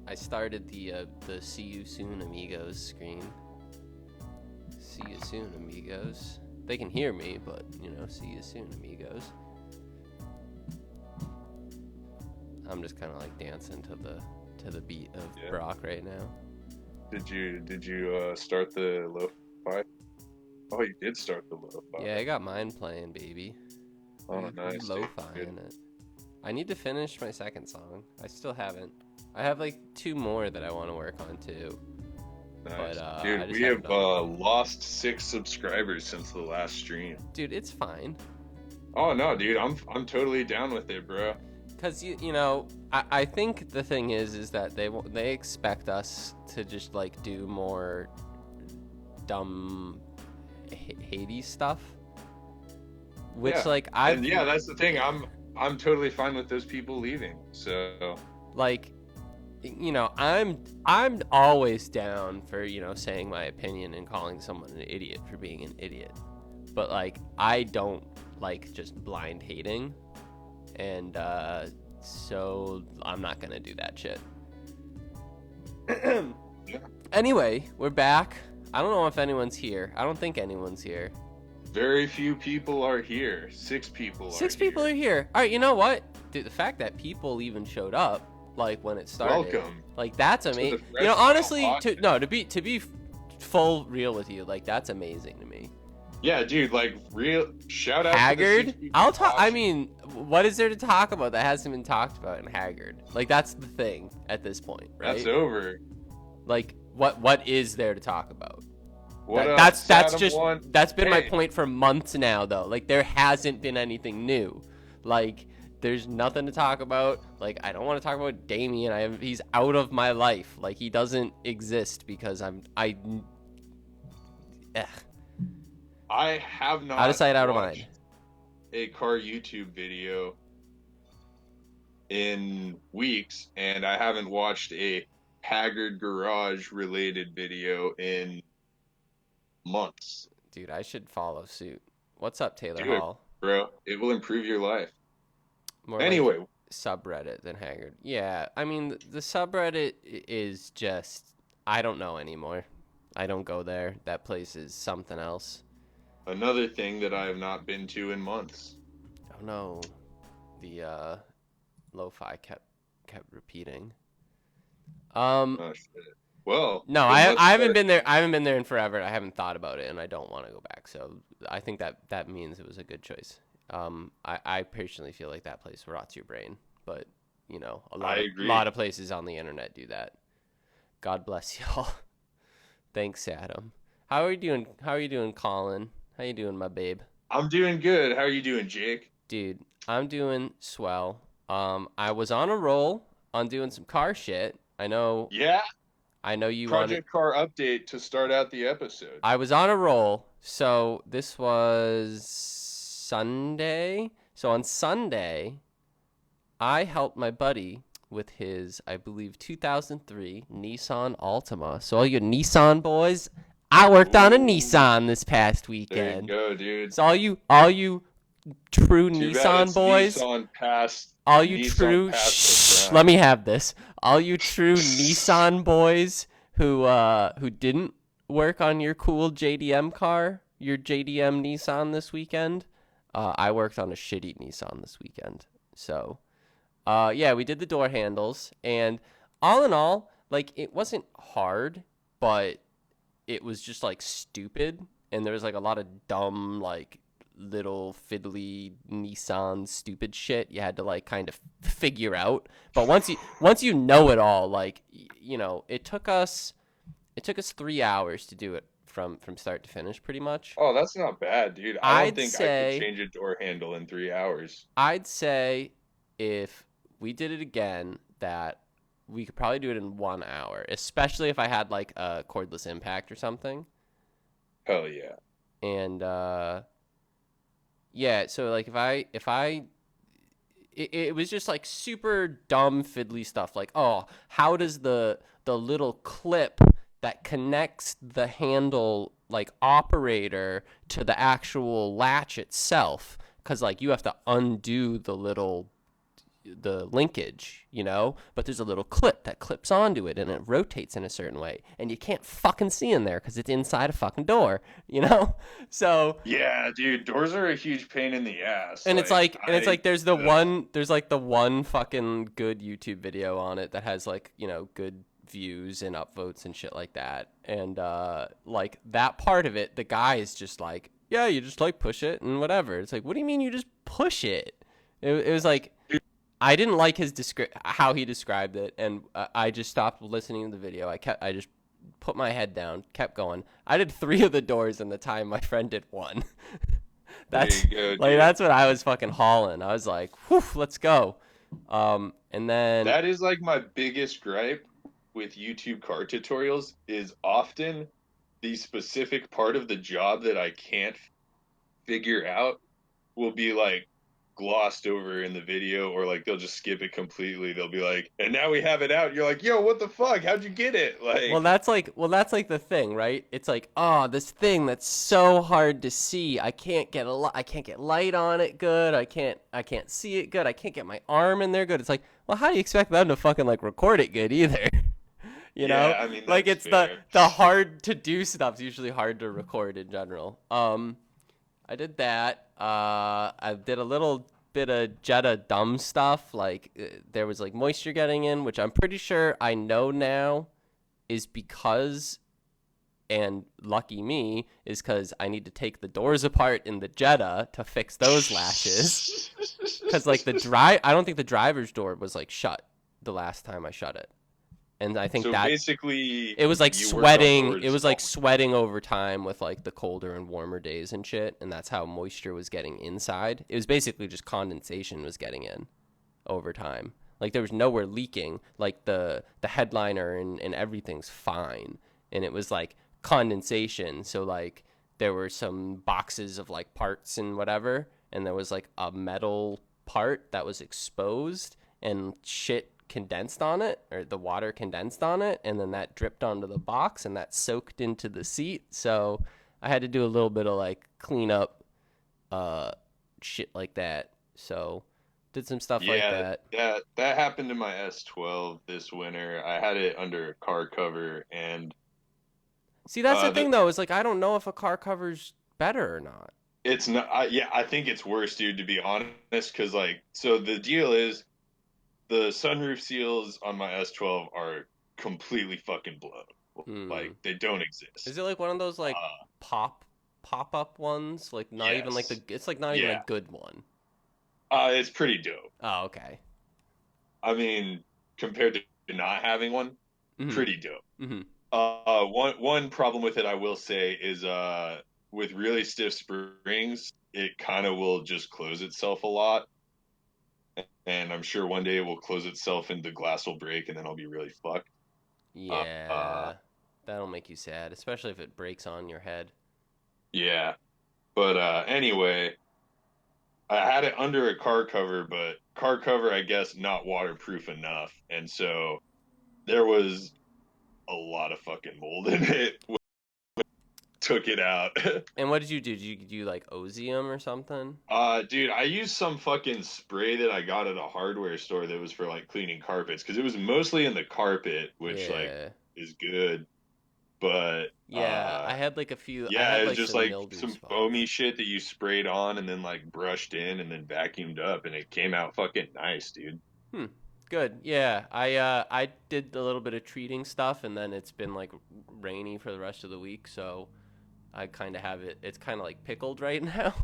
I started the See You Soon Amigos screen. See you soon, amigos. They can hear me, but see you soon, amigos. I'm just kind of like dancing to the beat of Brock right now. Did you start the lo-fi? Oh, you did start the lo-fi. Yeah, I got mine playing, baby. Oh, nice. Lo-fi in it. I need to finish my second song. I still haven't. I have like 2 more that I want to work on too. Nice. But dude, we have lost 6 subscribers since the last stream. Dude, it's fine. Oh no, dude, I'm totally down with it, bro. Cause I think the thing is that they expect us to just like do more dumb Hades stuff, which that's the thing. I'm totally fine with those people leaving. So like, I'm always down for saying my opinion and calling someone an idiot for being an idiot, but like I don't like just blind hating. And so I'm not gonna do that shit. Anyway, we're back. I don't know if anyone's here. I don't think anyone's here. Very few people are here. 6 people. 6 people are here. All right, you know what? Dude, the fact that people even showed up, like when it started, welcome. Like that's amazing. Honestly, to be full real with you, like that's amazing to me. Yeah, dude, like real shout out Haggard. To the I'll talk. I mean, what is there to talk about that hasn't been talked about in Haggard? Like that's the thing at this point, right? That's over. Like what is there to talk about? That's been my point for months now, though. Like there hasn't been anything new. Like there's nothing to talk about. Like I don't want to talk about Damien. He's out of my life. Like he doesn't exist because I have not out of sight, out of mind. A car YouTube video in weeks, and I haven't watched a Haggard Garage related video in months. Dude, I should follow suit. What's up, Taylor Hall? Bro, it will improve your life. More anyway, like subreddit than Haggard. Yeah, I mean the subreddit is just I don't know anymore. I don't go there. That place is something else. Another thing that I have not been to in months. Oh no, the lo-fi kept repeating. Oh, shit. Well, no, I haven't been there. I haven't been there in forever. I haven't thought about it, and I don't want to go back. So I think that means it was a good choice. I personally feel like that place rots your brain, but a lot of places on the internet do that. God bless y'all. Thanks, Adam. How are you doing? How are you doing, Colin? How you doing, my babe? I'm doing good. How are you doing, Jake? Dude, I'm doing swell. I was on a roll on doing some car shit. I know. Yeah. I know you Project Car update to start out the episode. I was on a roll. So this was Sunday. So on Sunday, I helped my buddy with his, I believe, 2003 Nissan Altima. So all you Nissan boys, I worked on a Nissan this past weekend. There you go, dude. So all you true Nissan boys, Nissan passed. All you true, let me have this. All you true Nissan boys who didn't work on your cool JDM car, your JDM Nissan this weekend, I worked on a shitty Nissan this weekend. So, yeah, we did the door handles, and all in all, like, it wasn't hard, but it was just, like, stupid, and there was, like, a lot of dumb, like, little fiddly Nissan stupid shit you had to, like, kind of figure out. But once you know it all, like, it took us 3 hours to do it from start to finish, pretty much. Oh, that's not bad, dude. I don't think I could change a door handle in 3 hours. I'd say if we did it again, that we could probably do it in 1 hour, especially if I had like a cordless impact or something. Hell yeah. And yeah, so like if I it was just like super dumb fiddly stuff, like, oh, how does the little clip that connects the handle, like, operator to the actual latch itself, because like you have to undo the little the linkage, but there's a little clip that clips onto it and it rotates in a certain way, and you can't fucking see in there because it's inside a fucking door, So Yeah, dude, doors are a huge pain in the ass. and it's like there's Ugh. like the one fucking good YouTube video on it that has like, good views and upvotes and shit like that. And like that part of it, the guy is just like, yeah, you just like push it and whatever. It's like, what do you mean you just push it? It was like, I didn't like how he described it, and I just stopped listening to the video. I just put my head down, kept going. I did 3 of the doors in the time my friend did 1. There That's you go, like dude. that's what I was fucking hauling. I was like, whew, let's go. And then That is like my biggest gripe with YouTube car tutorials is often the specific part of the job that I can't figure out will be like glossed over in the video, or like they'll just skip it completely. They'll be like, and now we have it out. You're like, yo, what the fuck? How'd you get it? Like, that's like the thing, right? It's like, oh, this thing that's so hard to see. I can't get light on it good. I can't see it good. I can't get my arm in there good. It's like, well, how do you expect them to fucking like record it good either? yeah, I mean, Like that's it's the fair. hard to do stuff's usually hard to record in general. I did that. I did a little bit of Jetta dumb stuff. Like there was like moisture getting in, which I'm pretty sure I know now is because, and lucky me, is because I need to take the doors apart in the Jetta to fix those lashes. Because like I don't think the driver's door was like shut the last time I shut it. And I think So that basically, it was like you worked on sweating. It doors was all like sweating over time with like the colder and warmer days and shit. And that's how moisture was getting inside. It was basically just condensation was getting in over time. Like there was nowhere leaking. Like the headliner and everything's fine. And it was like condensation. So like there were some boxes of like parts and whatever. And there was like a metal part that was exposed and shit condensed on it, or the water condensed on it, and then that dripped onto the box and that soaked into the seat. So I had to do a little bit of like clean up shit like that. So did some stuff like Yeah, that. that happened to my S12 this winter. I had it under a car cover, and See, that's the the thing though, is like I don't know if a car cover's better or not. it's not. Yeah, I think it's worse, dude. To be honest, because like, so the deal is the sunroof seals on my S12 are completely fucking blown. Hmm. Like they don't exist. Is it like one of those like Uh, pop up ones? Like not even like yes, it's like not even a yeah. good one. It's pretty dope. Oh, okay. I mean, compared to not having one, Mhm. pretty dope. Mhm. One problem with it, I will say, is with really stiff springs, it kind of will just close itself a lot, and I'm sure one day it will close itself and the glass will break, and then I'll be really fucked. Uh, Yeah. That'll make you sad, especially if it breaks on your head. yeah. But anyway, I had it under a car cover, but car cover, I guess, not waterproof enough, and so there was a lot of fucking mold in it. Took it out. And what did you do? Did you do like Ozium or something? Dude, I used some fucking spray that I got at a hardware store that was for like cleaning carpets because it was mostly in the carpet, which like Yeah. is good. But Yeah, I yeah, had it was like just some like mildew some spots. foamy shit that you sprayed on and then like brushed in and then vacuumed up, and it came out fucking nice, dude. Hmm. Good. Yeah. I did a little bit of treating stuff, and then it's been like rainy for the rest of the week, so I kind of have it. It's kind of like pickled right now,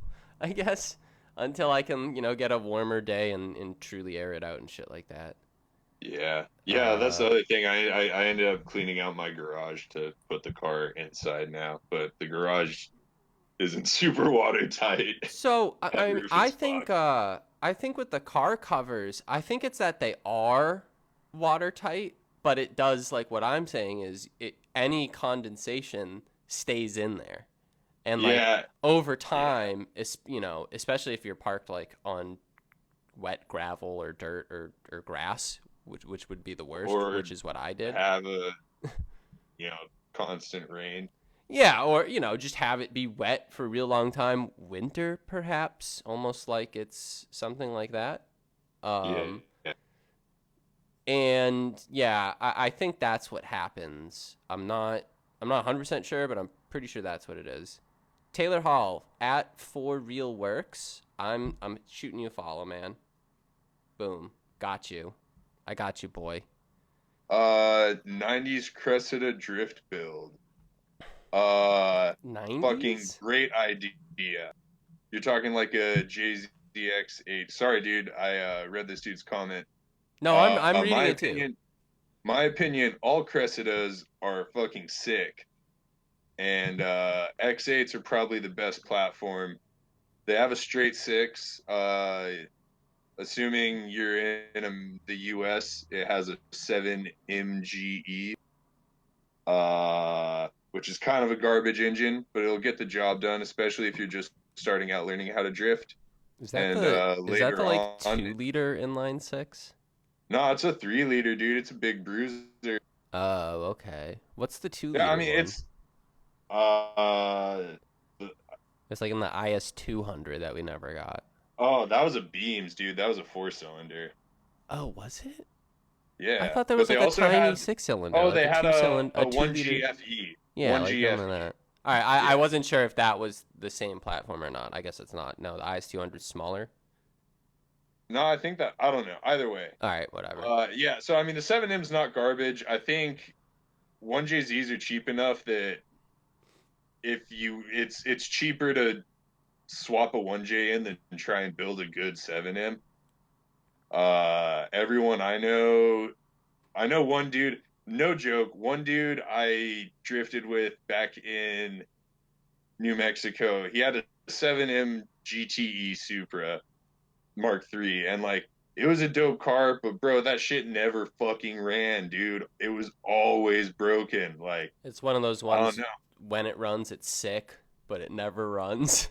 I guess, until I can, get a warmer day and truly air it out and shit like that. Yeah, yeah, that's Uh, the other thing. I ended up cleaning out my garage to put the car inside now, but the garage isn't super watertight. so That I mean, roof is fucked. I think with the car covers, I think it's that they are watertight, but it does like what I'm saying is any condensation stays in there. And like Yeah, over yeah. time, especially if you're parked like on wet gravel or dirt or grass, which would be the worst, Or which is what I did. have a, you know, constant rain. Yeah, or just have it be wet for a real long time, winter perhaps, almost like it's something like that. Yeah, Um And yeah, I think that's what happens. I'm not 100% sure, but I'm pretty sure that's what it is. Taylor Hall at For Real Works. I'm shooting you a follow, man. Boom. Got you. I got you, boy. 90s Cressida drift build. Uh, Fucking 90s? great idea. You're talking like a JZX8. Sorry, dude. I read this dude's comment. No, I'm reading My it too. opinion. My opinion. All Cressidas are fucking sick, and X8s are probably the best platform. They have a straight six. Assuming you're in the US, it has a 7 MGE, which is kind of a garbage engine, but it'll get the job done, especially if you're just starting out learning how to drift. Is that And the later like on, 2-liter inline six? no, it's a 3 liter, dude. It's a big bruiser. Oh, okay. What's the two Yeah, I liter mean one? it's uh It's like in the IS 200 that we never got. oh, that was a Beams, dude. That was a 4 cylinder. Oh, was it? I Yeah, thought there but was they like a also tiny had 6-cylinder, oh, like they a had two cylinder, a a 2 liter. 1 GFE, Yeah, one like none of GFE. that. All right, I Yeah. wasn't sure if that was the same platform or not. I guess it's not. No, the IS 200 is smaller. No, I think that I don't know. Either way. All right, whatever. Yeah, so I mean the 7M's not garbage. I think 1JZs are cheap enough that if you it's cheaper to swap a 1J in than try and build a good 7M. Everyone I know one dude, no joke, one dude I drifted with back in New Mexico. He had a 7M GTE Supra Mark III, and like it was a dope car, but bro, that shit never fucking ran, dude. It was always broken. Like It's one of those I don't ones know. when it runs, it's sick, but it never runs.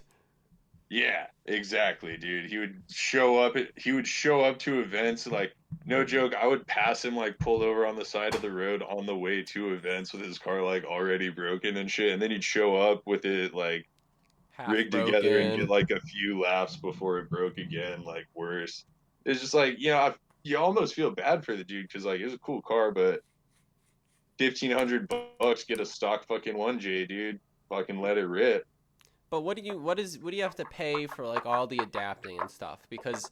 Yeah, exactly, dude. He would show up to events like no joke, I would pass him like pulled over on the side of the road on the way to events with his car like already broken and shit, and then he'd show up with it like Half rigged together and get broken. like a few laps before it broke again, like worse. It's just like, you almost feel bad for the dude because like it was a cool car, but 1,500 bucks get a stock fucking 1J, dude. Fucking let it rip. But what do you have to pay for like all the adapting and stuff? Because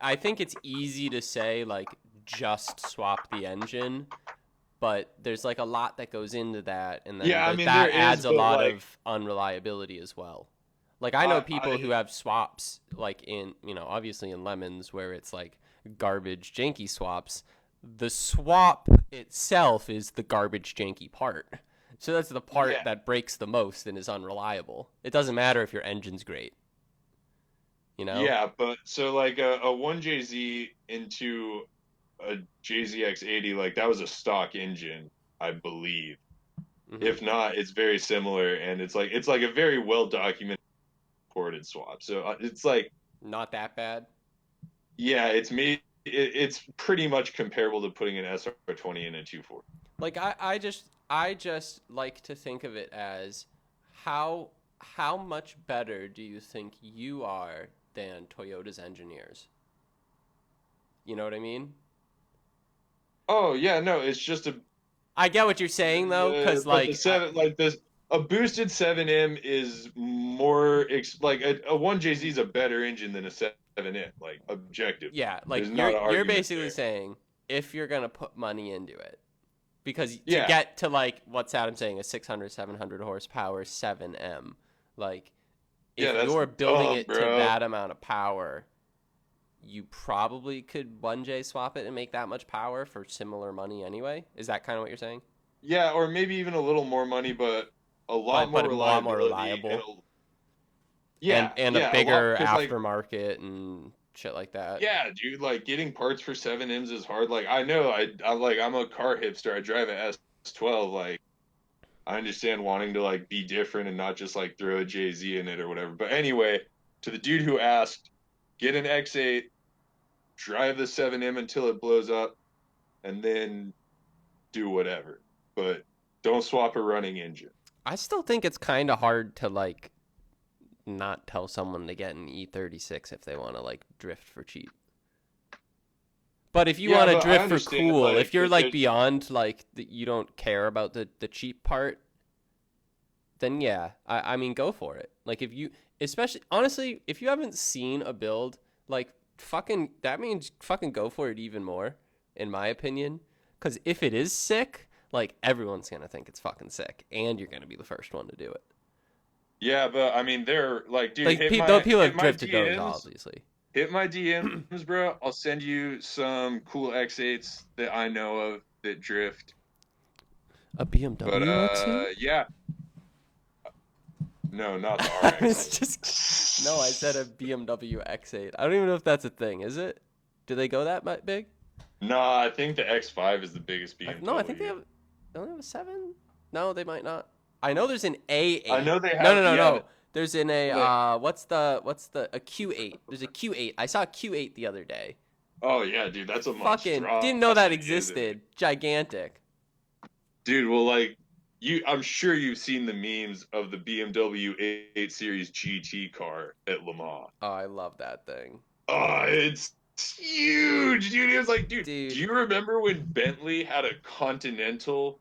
I think it's easy to say like just swap the engine, but there's like a lot that goes into that, and then Yeah, I mean there that is, adds a but lot like of unreliability as well. Like I know people who I have swaps like in, obviously in Lemons where it's like garbage janky swaps. The swap itself is the garbage janky part. So that's the part yeah, that breaks the most and is unreliable. It doesn't matter if your engine's great, you know? yeah, but so like a 1JZ into a JZX80, like that was a stock engine, I believe. Hmm. If not, it's very similar, and it's like a very well documented ported swap. So it's like, Not that bad. yeah, it's pretty much comparable to putting an SR20 in a 240. Like I just like to think of it as how much better do you think you are than Toyota's engineers? You know what I mean? Oh yeah, no, it's just I get what you're saying though, cuz but the like seven like this a boosted 7M is more like a 1JZ is a better engine than a 7M, like objectively. yeah, like There's not you're an you're argument basically there. saying if you're going to put money into it, because to Yeah, get to like what's Adam saying, a 600 700 horsepower 7M, like yeah, if that's you're building dumb, it to bro. that amount of power, you probably could 1J swap it and make that much power for similar money anyway. Is that kind of what you're saying? Yeah, or maybe even a little more money, but a lot But more a lot more reliability reliable, yeah, and a yeah, a lot bigger because like aftermarket and shit like that. yeah, dude, like getting parts for 7Ms is hard. Like I know I'm a car hipster. I drive a S12. Like I understand wanting to like be different and not just like throw a JZ in it or whatever. But anyway, to the dude who asked, get an X8, drive the 7M until it blows up, and then do whatever. But don't swap a running engine. I still think it's kind of hard to like not tell someone to get an E36 if they want to like drift for cheap. But if you Yeah, want to but I drift for understand, cool, like, if you're if like there's- beyond like you don't care about the cheap part, then yeah, I mean go for it. Like if you, especially honestly, if you haven't seen a build, like fucking that means fucking go for it even more, in my opinion. Because if it is sick, like everyone's gonna think it's fucking sick, and you're gonna be the first one to do it. Yeah, but I mean, they're like, dude, Like though people hit have my drifted those, DMs, obviously. hit my DMs, bro. I'll send you some cool X8s that I know of that drift. A But BMW X8? yeah, no, not the I was RX. just no, I said a BMW X8. I don't even know if that's a thing. Is it? Do they go that big? No, I think the X5 is the biggest No, I think BMW. they only have a 7. No, they might not. I know there's an A8. I know they have. No. There's an a Wait. what's the a Q8. There's a Q8. I saw a Q8 the other day. Oh yeah, dude, that's a Fucking didn't know that monstrosity, isn't it? existed. Gigantic. Dude, well, like I'm sure you've seen the memes of the BMW 8 Series GT car at Le Mans. Oh, I love that thing. Oh, it's huge, dude. It was like, dude, Dude. do you remember when Bentley had a Continental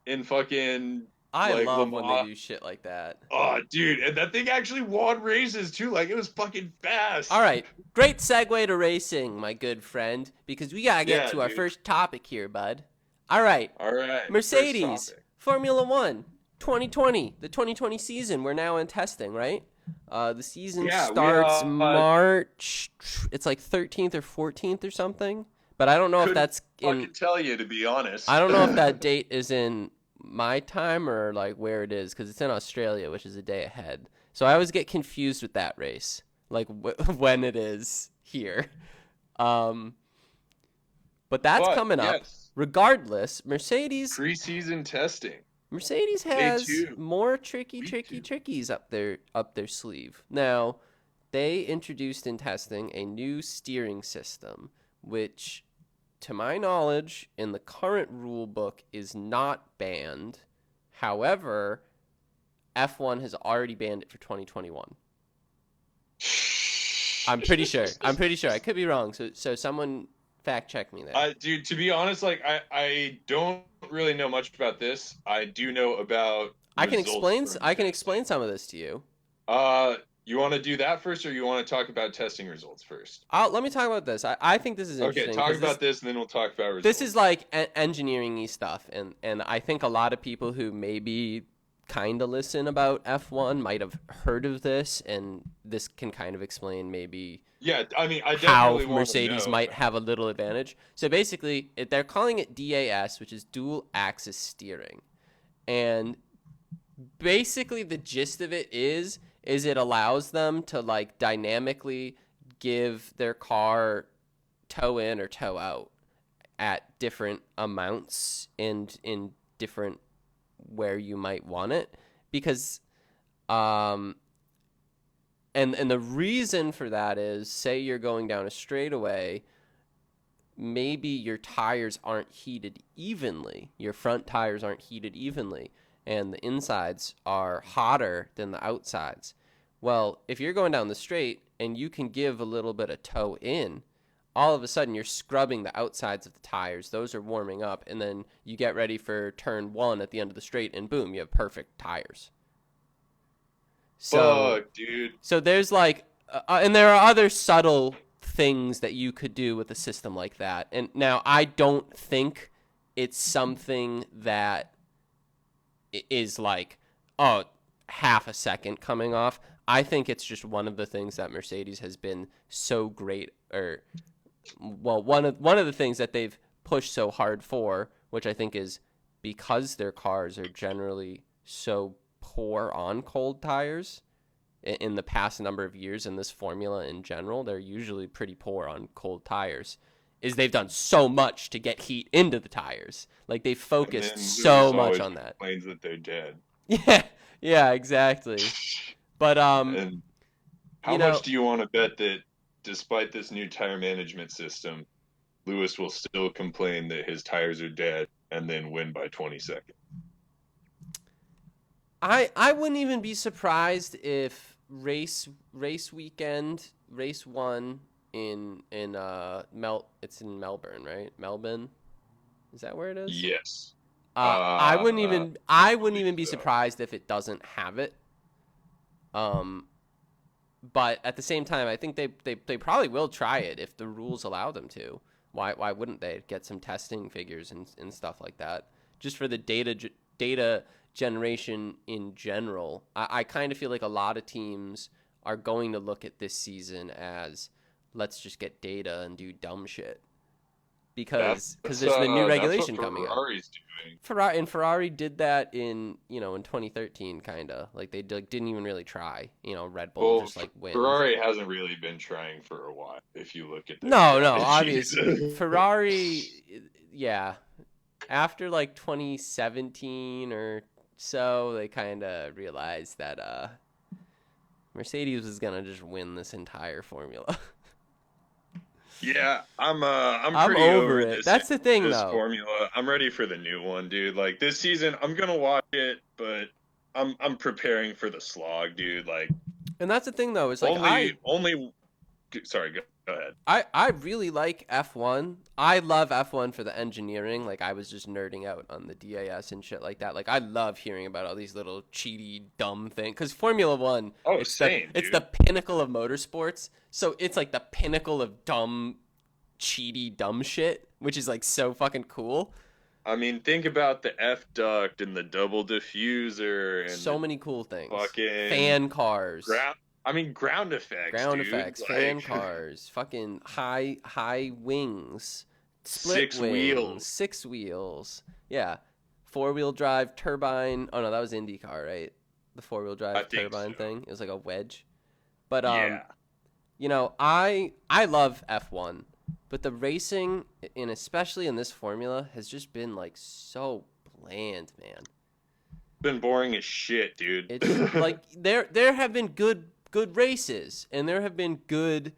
in fucking I like Le love when they Mans? do shit like that. Oh, dude, and that thing actually won races too. Like it was fucking fast. All right, great segue to racing, my good friend, because we gotta get Yeah, to our dude. first topic here, bud. All right, All right. first Mercedes, topic. Formula One, 2020, the 2020 season. We're now in testing, right? The season Yeah, starts March. It's like 13th or 14th or something, but I don't know if that's I in. can tell you, to be honest. I don't know if that date is in my time or like where it is, because it's in Australia, which is a day ahead. So I always get confused with that race, like when it is here. But that's coming up. Yes, Regardless, Mercedes preseason testing. has two. more tricky Week two. trickies up their sleeve. Now, they introduced in testing a new steering system, which to my knowledge, in the current rule book, is not banned. However, F1 has already banned it for 2021. I'm pretty sure. I could be wrong. So someone fact check me there. Dude, to be honest, like I don't really know much about this. I do know about. I can results from explain some of this to you. testing. You want to do that first, or you want to talk about testing results first? Let me talk about this. I think this is interesting. Okay, talk about this, and then we'll talk about results. This is like engineering-y stuff, and I think a lot of people who maybe kind of listen about F1 might have heard of this, and this can kind of explain maybe Yeah, I mean, I how definitely want to Mercedes know. might have a little advantage. So basically, they're calling it DAS, which is dual axis steering. And basically the gist of it is it allows them to like dynamically give their car toe in or toe out at different amounts and in different where you might want it, because and the reason for that is, say you're going down a straightaway, maybe your tires aren't heated evenly, your front tires aren't heated evenly, and the insides are hotter than the outsides. Well, if you're going down the straight and you can give a little bit of toe in, all of a sudden you're scrubbing the outsides of the tires. Those are warming up, and then you get ready for turn 1 at the end of the straight, and boom, you have perfect tires. Fuck, dude. So there's like, and there are other subtle things that you could do with a system like that. And now I don't think it's something that is like, oh, half a second coming off. I think it's just one of the things that Mercedes has been so great, or well, one of the things that they've pushed so hard for, which I think is because their cars are generally so poor on cold tires in the past number of years, in this formula in general, they're usually pretty poor on cold tires, is they've done so much to get heat into the tires. Like they've focused so much on that. Complains that they're dead. Yeah, exactly. But And how you know, much do you want to bet that despite this new tire management system, Lewis will still complain that his tires are dead and then win by 20 seconds? I wouldn't even be surprised if race weekend, race 1, It's in Melbourne, right? Melbourne. Is that where it is? Yes. I wouldn't even be So. surprised if it doesn't have it. But at the same time, I think they probably will try it if the rules allow them to. Why wouldn't they get some testing figures and stuff like that just for the data generation in general? I kind of feel like a lot of teams are going to look at this season as let's just get data and do dumb shit because there's the new regulation coming up. Ferrari's doing. Ferrari did that in 2013, kind of like they didn't even really try. Red Bull just like wins. Ferrari hasn't really been trying for a while. If you look at their obviously Ferrari, yeah. After like 2017 or so, they kind of realized that Mercedes was gonna just win this entire formula. Yeah, I'm pretty over it. That's the thing, this though. Formula. I'm ready for the new one, dude. Like this season, I'm gonna watch it, but I'm preparing for the slog, dude. Like, and that's the thing, though. Is like only. Sorry, go ahead. I really like F1. I love F1 for the engineering. Like I was just nerding out on the DAS and shit like that. Like I love hearing about all these little cheaty dumb things because Formula One. It's the pinnacle of motorsports. So it's like the pinnacle of dumb, cheaty dumb shit, which is like so fucking cool. I mean, think about the F duct and the double diffuser and so many cool things. Fucking fan cars. Ground effects. Ground effects, fan cars, fucking high wings, split wings, 6 wheels. Yeah. 4-wheel drive turbine. Oh no, that was IndyCar, right? The 4-wheel drive turbine thing. It was like a wedge. But I love F1, but the racing, and especially in this formula, has just been like so bland, man. Been boring as shit, dude. It's like there have been good races, and there have been good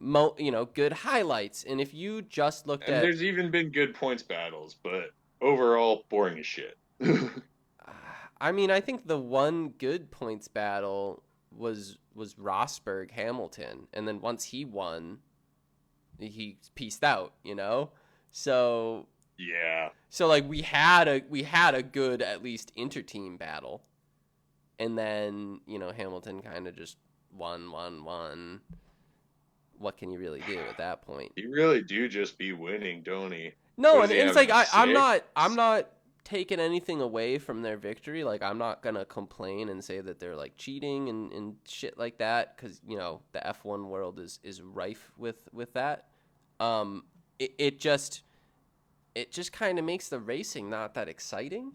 highlights. And if you just looked at, there's even been good points battles, but overall boring as shit. I mean, I think the one good points battle was Rosberg Hamilton, and then once he won, he pieced out. So yeah. So like we had a good at least inter-team battle. And then, Hamilton kind of just won. What can you really do at that point? You really do just be winning, don't he? No, and it's like I'm not taking anything away from their victory. Like I'm not gonna complain and say that they're like cheating and shit like that, because the F1 world is rife with that. It just kind of makes the racing not that exciting.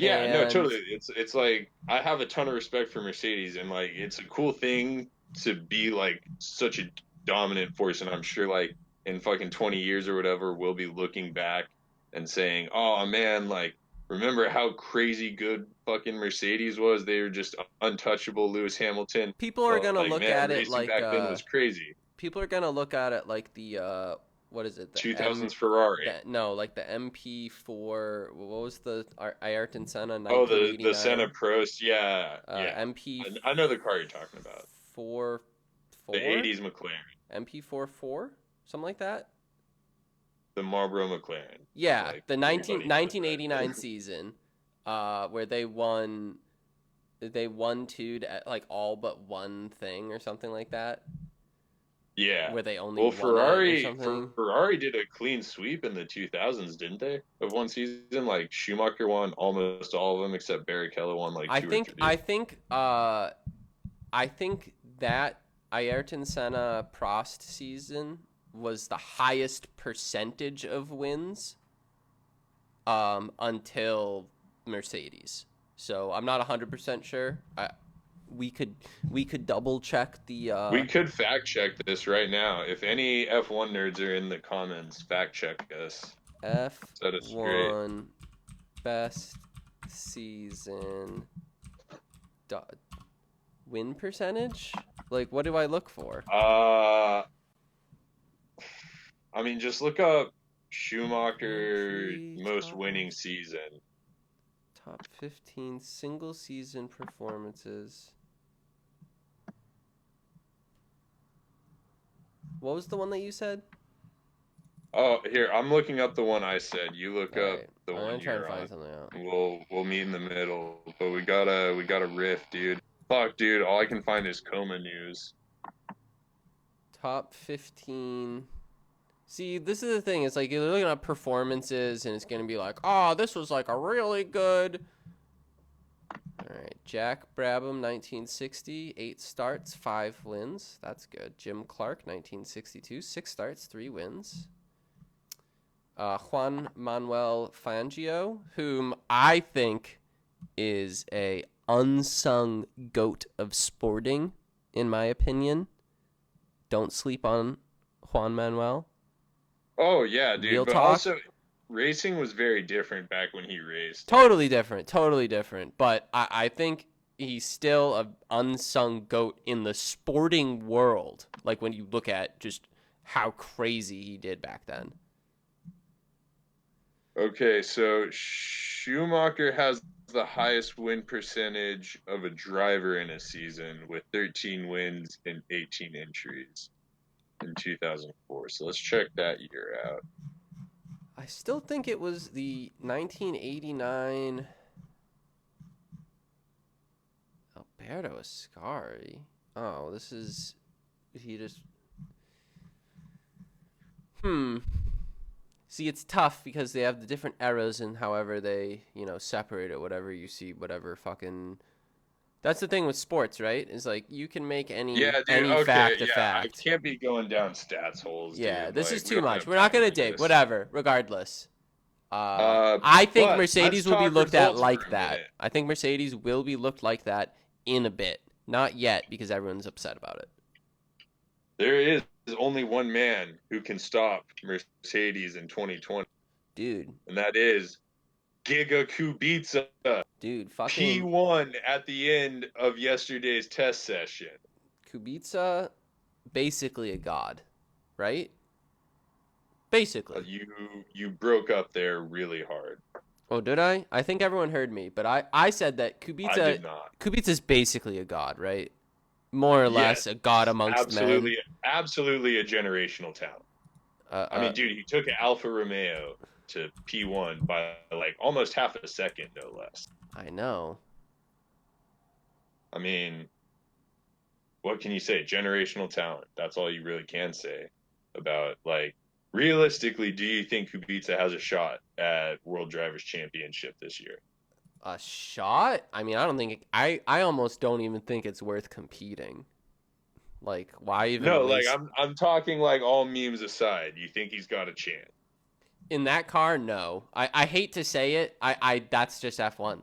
Yeah, no, totally. It's like I have a ton of respect for Mercedes, and like it's a cool thing to be like such a dominant force, and I'm sure like in fucking 20 years or whatever, we'll be looking back and saying, "Oh man, like remember how crazy good fucking Mercedes was? They were just untouchable, Lewis Hamilton." People are gonna look at it like back then was crazy. People are gonna look at it like the what is it? The 2000s Ferrari. Like the MP4. What was the Ayrton Senna? Oh, the Senna Prost. Yeah, yeah. MP. I know the car you're talking about. 4. The 80s McLaren. MP44, something like that. The Marlboro McLaren. Yeah, like the 1989 season, where they won 2 at like all but one thing or something like that. Yeah. Where they only won Ferrari did a clean sweep in the 2000s, didn't they? Of one season, like Schumacher won almost all of them except Barrichello won like 2 or 3. I think that Ayrton Senna Prost season was the highest percentage of wins until Mercedes. So I'm not 100% sure. We could double check the. We could fact check this right now. If any F1 nerds are in the comments, fact check us. F1 best season win percentage. Like, what do I look for? I mean, just look up Schumacher most winning season. Top 15 single season performances. What was the one that you said? Oh, here, I'm looking up the one I said. You look All up right, the I'm one gonna try and you're find on. something out. We'll meet in the middle. But we gotta riff, dude. Fuck, dude, all I can find is coma news. Top 15. See, this is the thing. It's like you're looking at performances, and it's gonna be like, oh, this was like a really good. All right, Jack Brabham, 1960, 8 starts, 5 wins. That's good. Jim Clark, 1962, 6 starts, 3 wins. Juan Manuel Fangio, whom I think is a unsung goat of sporting, in my opinion. Don't sleep on Juan Manuel. Oh yeah, dude. Real But talk. also, racing was very different back when he raced. Totally different. But I think he's still an unsung goat in the sporting world. Like when you look at just how crazy he did back then. Okay, so Schumacher has the highest win percentage of a driver in a season with 13 wins and 18 entries in 2004. So let's check that year out. I still think it was the 1989 Alberto Ascari. Oh, this is he just See, it's tough because they have the different eras and however they, separate it, whatever you see, whatever fucking. That's the thing with sports, right? Is like you can make Yeah, dude. any Okay, fact a yeah. I fact. can't be going down stats holes, Yeah, dude. this is Like we too don't much. have We're not time gonna for dig. this. Whatever. Regardless, I think But let's Mercedes will be talk looked at results for like a that. minute. I think Mercedes will be looked like that in a bit. Not yet because everyone's upset about it. There is only one man who can stop Mercedes in 2020, Dude, and that is Giga Kubica. fucking P1 at the end of yesterday's test session. Kubica, basically a god, right? Basically. You broke up there really hard. Oh, did I? I think everyone heard me, but I said that I did not. Kubica's basically a god, right? More or less a god amongst men. Absolutely a generational talent. I mean, dude, he took Alfa Romeo to P1 by like almost half a second, no less. I know. I mean, what can you say? Generational talent. That's all you really can say about like realistically, do you think Kubica has a shot at World Drivers Championship this year? A shot? I mean, I don't think I almost don't even think it's worth competing. Like, why even No, like waste I'm talking like all memes aside. You think he's got a chance? in that car? No. I hate to say it. I that's just F1.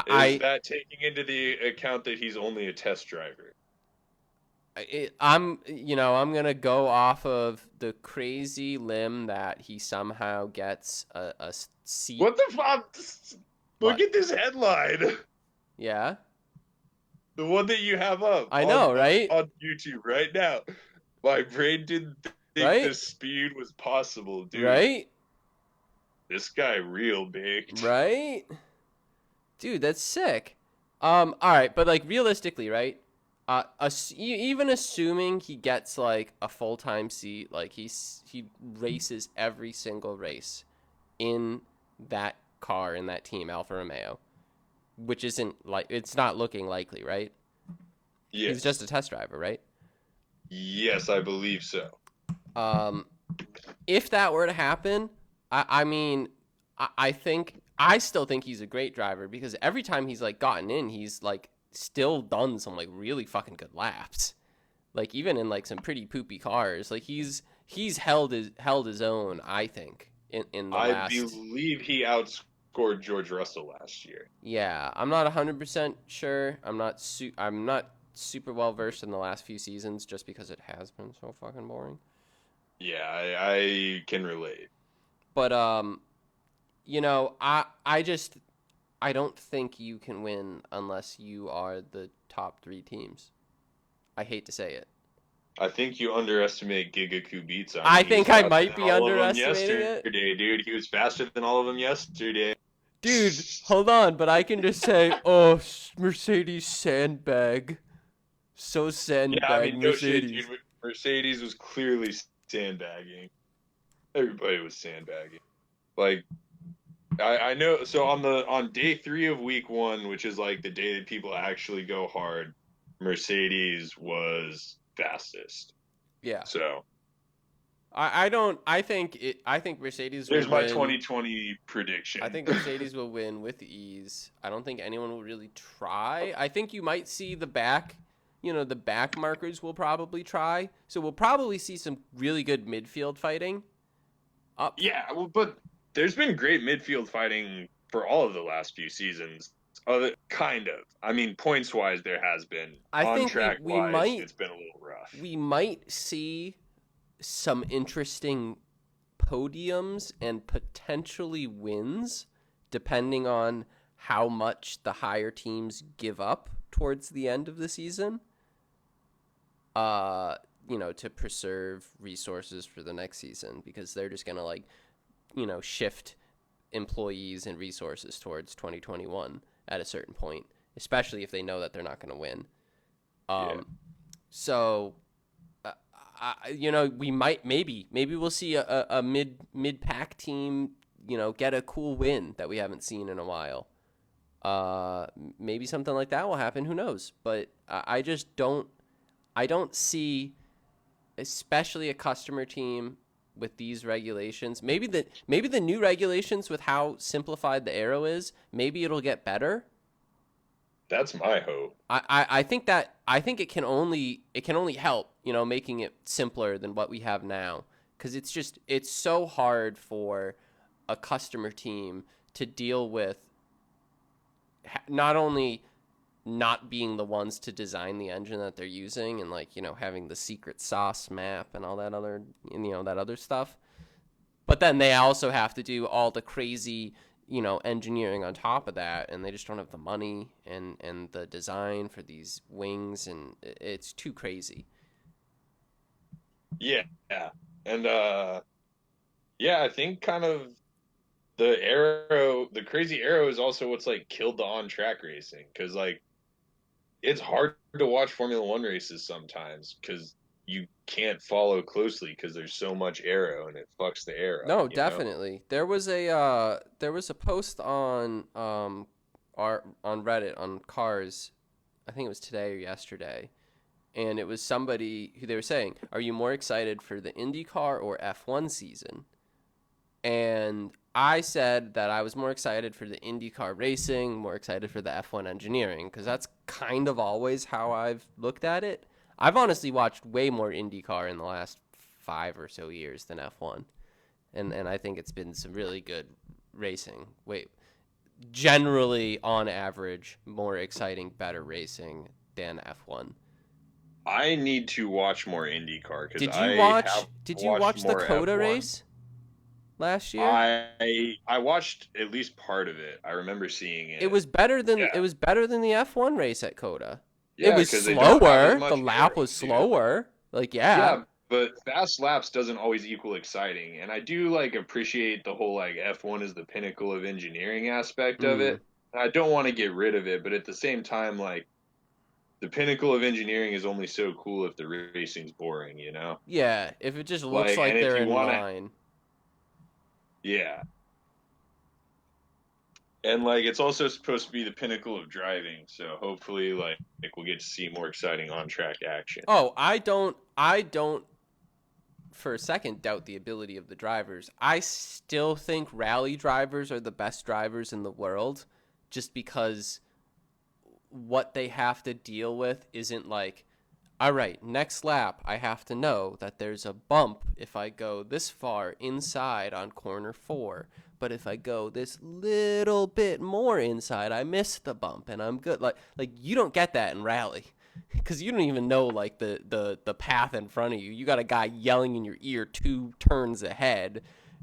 Is that taking into the account that he's only a test driver? I'm gonna go off of the crazy limb that he somehow gets a seat. What the fuck? Look at this headline. Yeah. The one that you have up. I know, right? On YouTube right now. My brain didn't think Right? the speed was possible, dude. Right? This guy real big. Right? Dude, that's sick. All right, but like realistically, right? Even assuming he gets like a full-time seat, like he races every single race in that car in that team, Alfa Romeo, which isn't like it's not looking likely, right? Yes. He's just a test driver, right? Yes, I believe so. If that were to happen, I mean, I think I still think he's a great driver because every time he's like gotten in, he's like still done some like really fucking good laps. Like even in like some pretty poopy cars, like he's held his own. I think in the last. I believe he outscored George Russell last year. Yeah, I'm not 100% sure. I'm not super well versed in the last few seasons just because it has been so fucking boring. Yeah, I can relate. But I don't think you can win unless you are the top 3 teams. I hate to say it. I think you underestimate Giga Kubica. I think I might be underestimating it. Dude, he was faster than all of them yesterday. Dude, hold on, but I can just say, oh, Mercedes sandbag. So sandbag, Yeah, I mean, no shit, Mercedes. dude. Mercedes was clearly sandbagging. Everybody was sandbagging. Like I know. So on day 3 of week 1, which is like the day that people actually go hard, Mercedes was fastest. Yeah. So I don't. I think Mercedes will there's my win. 2020 prediction. I think Mercedes will win with ease. I don't think anyone will really try. I think you might see the back, the back markers will probably try. So we'll probably see some really good midfield fighting. Up. Yeah, well, but there's been great midfield fighting for all of the last few seasons. Kind of. I mean, points wise, there has been. I On think track we wise, might it's been a little rough. we might see some interesting podiums and potentially wins depending on how much the higher teams give up towards the end of the season. To preserve resources for the next season because they're just going to shift employees and resources towards 2021 at a certain point, especially if they know that they're not going to win. So we might maybe we'll see a mid pack team, get a cool win that we haven't seen in a while. Maybe something like that will happen. Who knows? But I just don't. I don't see, especially a customer team with these regulations. Maybe the new regulations with how simplified the aero is. Maybe it'll get better. That's my hope. I think it can only help, making it simpler than what we have now. Because it's so hard for a customer team to deal with not only not being the ones to design the engine that they're using and having the secret sauce map and all that other, that other stuff. But then they also have to do all the crazy, engineering on top of that, and they just don't have the money and the design for these wings, and it's too crazy. Yeah. And I think kind of the crazy arrow is also what's killed the on track racing because it's hard to watch Formula One races sometimes because you can't follow closely because there's so much aero and it fucks the air up. No, definitely. There was a post on on Reddit on Cars, I think it was today or yesterday, and it was somebody who they were saying, "Are you more excited for the IndyCar or F1 season?" And I said that I was more excited for the IndyCar racing, more excited for the F1 engineering, because that's kind of always how I've looked at it. I've honestly watched way more IndyCar in the last 5 or so years than F1. And I think it's been some really good racing. Generally, on average, more exciting, better racing than F1. I need to watch more IndyCar because Did you watch the COTA race last year? I watched at least part of it. I remember seeing it. It was better than the F1 race at COTA. Yeah, it was slower. The lap was slower. Yeah, but fast laps doesn't always equal exciting. And I do appreciate the whole F1 is the pinnacle of engineering aspect of it. And I don't want to get rid of it, but at the same time, the pinnacle of engineering is only so cool if the racing's boring, Yeah, if it just looks like they're in line. Yeah. And it's also supposed to be the pinnacle of driving, so hopefully we'll get to see more exciting on-track action. Oh, I don't for a second doubt the ability of the drivers. I still think rally drivers are the best drivers in the world just because what they have to deal with isn't all right, next lap, I have to know that there's a bump if I go this far inside on corner 4. But if I go this little bit more inside, I miss the bump and I'm good. You don't get that in rally because you don't even know the path in front of you. You got a guy yelling in your ear 2 turns ahead,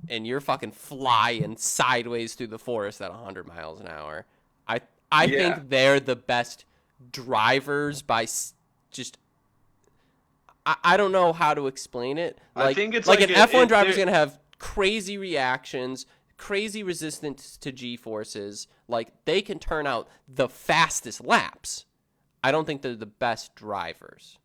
and you're fucking flying sideways through the forest at 100 miles an hour. I think they're the best drivers by just. I don't know how to explain it. I think it's an F1 driver's gonna have crazy reactions, crazy resistance to G-forces. They can turn out the fastest laps. I don't think they're the best drivers.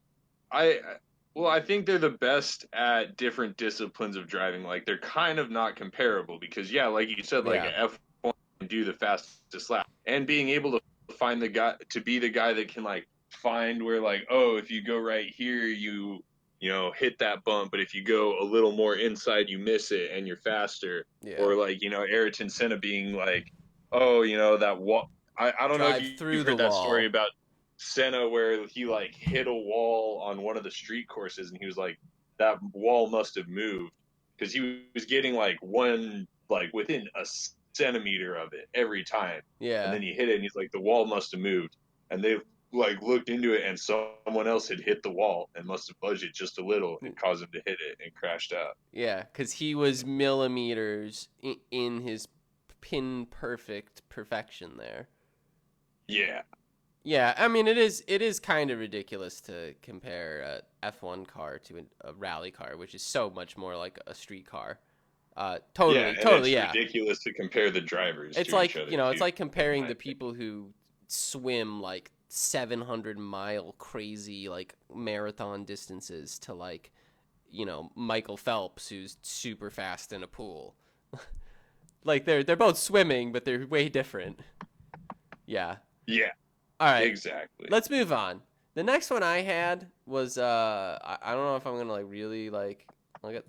Well, I think they're the best at different disciplines of driving. Like they're kind of not comparable because yeah, like you said, like Yeah. a F1 can do the fastest lap, and being able to find the guy to be the guy that can like find where like oh if you go right here you know hit that bump, but if you go a little more inside you miss it and you're faster. Yeah. Or like you know Ayrton Senna being like oh you know that wall. I don't know if Drive you've through the heard that story wall. about Senna where he like hit a wall on one of the street courses and he was like that wall must have moved because he was getting like one like within a centimeter of it every time and Yeah. then he hit it and he's like the wall must have moved and they like looked into it and someone else had hit the wall and must have budged it just a little and caused him to hit it and crashed out. Yeah, because he was millimeters in his pin perfect perfection there. Yeah. Yeah, I mean it is kind of ridiculous to compare a F1 car to a rally car, which is so much more like a street car. Yeah, Totally, and totally, it's yeah. ridiculous to compare the drivers It's to each like, other it's too, like in comparing my the opinion. people who swim like 700-mile crazy like marathon distances to like, Michael Phelps who's super fast in a pool. Like they're both swimming, but they're way different. Yeah. Yeah, All right. exactly. Let's move on. The next one I had was I don't know if I'm gonna like really like look at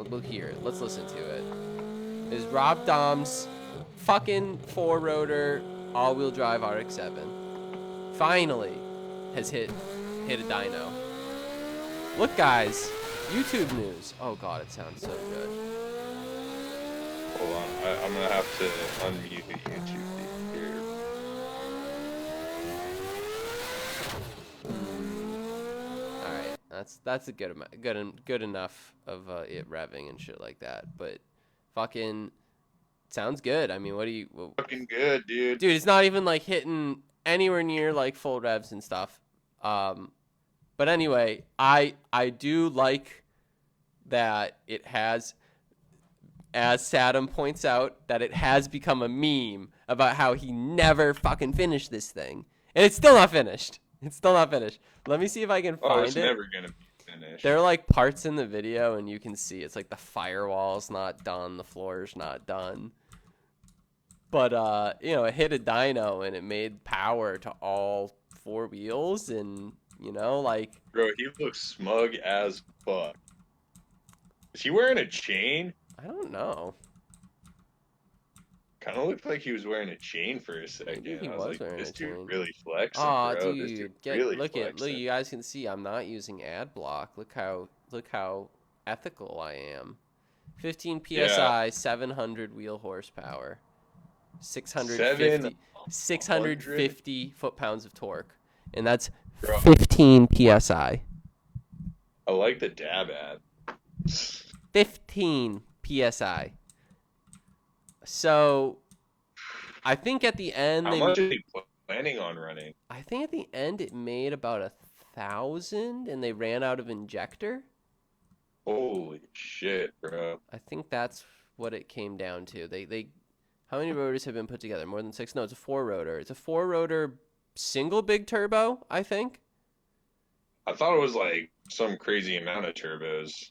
look here. Let's listen to it. Is Rob Dom's fucking four rotor all wheel drive RX-7 finally has hit a dyno. Look guys, YouTube news. Oh god, it sounds so good. Hold on, I'm gonna have to unmute YouTube here. All right, that's a good amount, good enough of it revving and shit like that. But fucking sounds good. I mean, what do you, Fucking good, dude. dude? It's not even like hitting anywhere near like full revs and stuff. But anyway, I do like that it has, as Saddam points out, that it has become a meme about how he never fucking finished this thing, and it's still not finished. It's still not finished. Let me see if I can Oh, find it's it. never gonna be finished. There are like parts in the video, and you can see it's like the firewall's not done, the floor's not done. But it hit a dyno and it made power to all four wheels, and like Bro, he looks smug as fuck. Is he wearing a chain? I don't know. Kind of looked like he was wearing a chain for a Maybe second. he I was was like, wearing this a dude chain. really flexing, Aw, bro. This dude dude, really look, flexing. you guys can see I'm not using ad block. Look how ethical I am. 15 Yeah, psi, 700 wheel horsepower, 700. 650 foot-pounds of torque, and that's Bro, 15 psi. I like the dab ad. 15 psi. So I think at the end How much is he planning on running? I think at the end it made about 1,000, and they ran out of injector. Holy shit, bro. I think that's what it came down to. They how many rotors have been put together? More than 6? No, it's a four rotor. It's a four rotor single big turbo, I think. I thought it was like some crazy amount of turbos.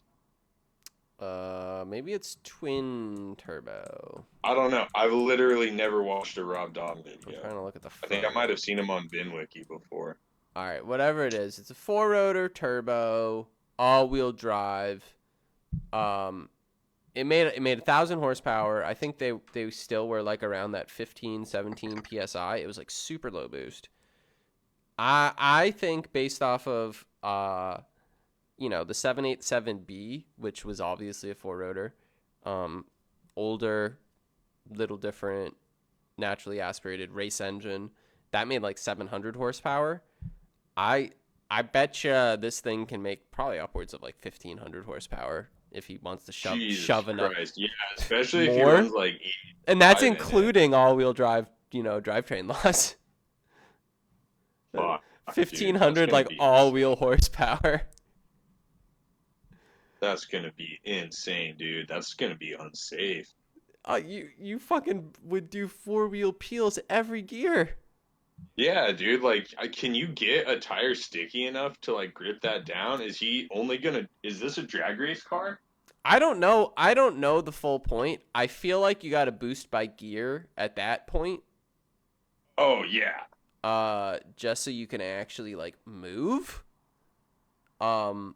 Maybe it's twin turbo. I don't know. I've literally never watched a Rob Dom I'm video. trying to look at the I front. think I might have seen him on VinWiki before. All right, whatever it is, it's a four rotor turbo, all wheel drive. It made 1,000 horsepower. I think they still were like around that 15, 17 psi. It was like super low boost. I think based off of the 787B, which was obviously a four rotor, older, little different, naturally aspirated race engine, that made like 700 horsepower. I bet you this thing can make probably upwards of like 1,500 horsepower if he wants to shove enough. Christ. Yeah, especially if he More? runs like And that's 85 in it. including all-wheel drive, drivetrain loss. Fuck, dude, 1,500 that's like gonna be all-wheel horsepower. That's gonna be insane, dude. That's gonna be unsafe. You fucking would do four-wheel peels every gear. Yeah, dude. Like, can you get a tire sticky enough to like grip that down? Is he only gonna? Is this a drag race car? I don't know. I don't know the full point. I feel like you got to boost by gear at that point, Oh yeah. just so you can actually like move. Um,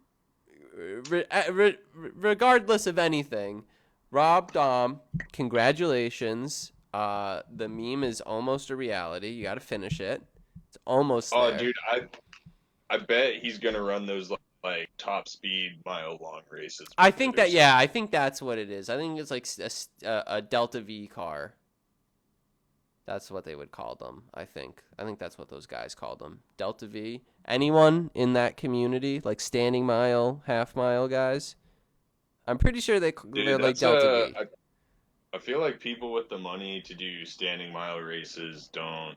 regardless of anything, Rob Dom, congratulations. The meme is almost a reality. You got to finish it. It's almost Oh, there. dude. I bet he's gonna run those like top speed mile long races I with it think or that something. yeah, I think that's what it is. I think it's like a Delta V car. That's what they would call them. I think. I think that's what those guys called them. Delta V. Anyone in that community, like standing mile, half mile guys, I'm pretty sure they're Dude, like that's Delta V. I feel like people with the money to do standing mile races don't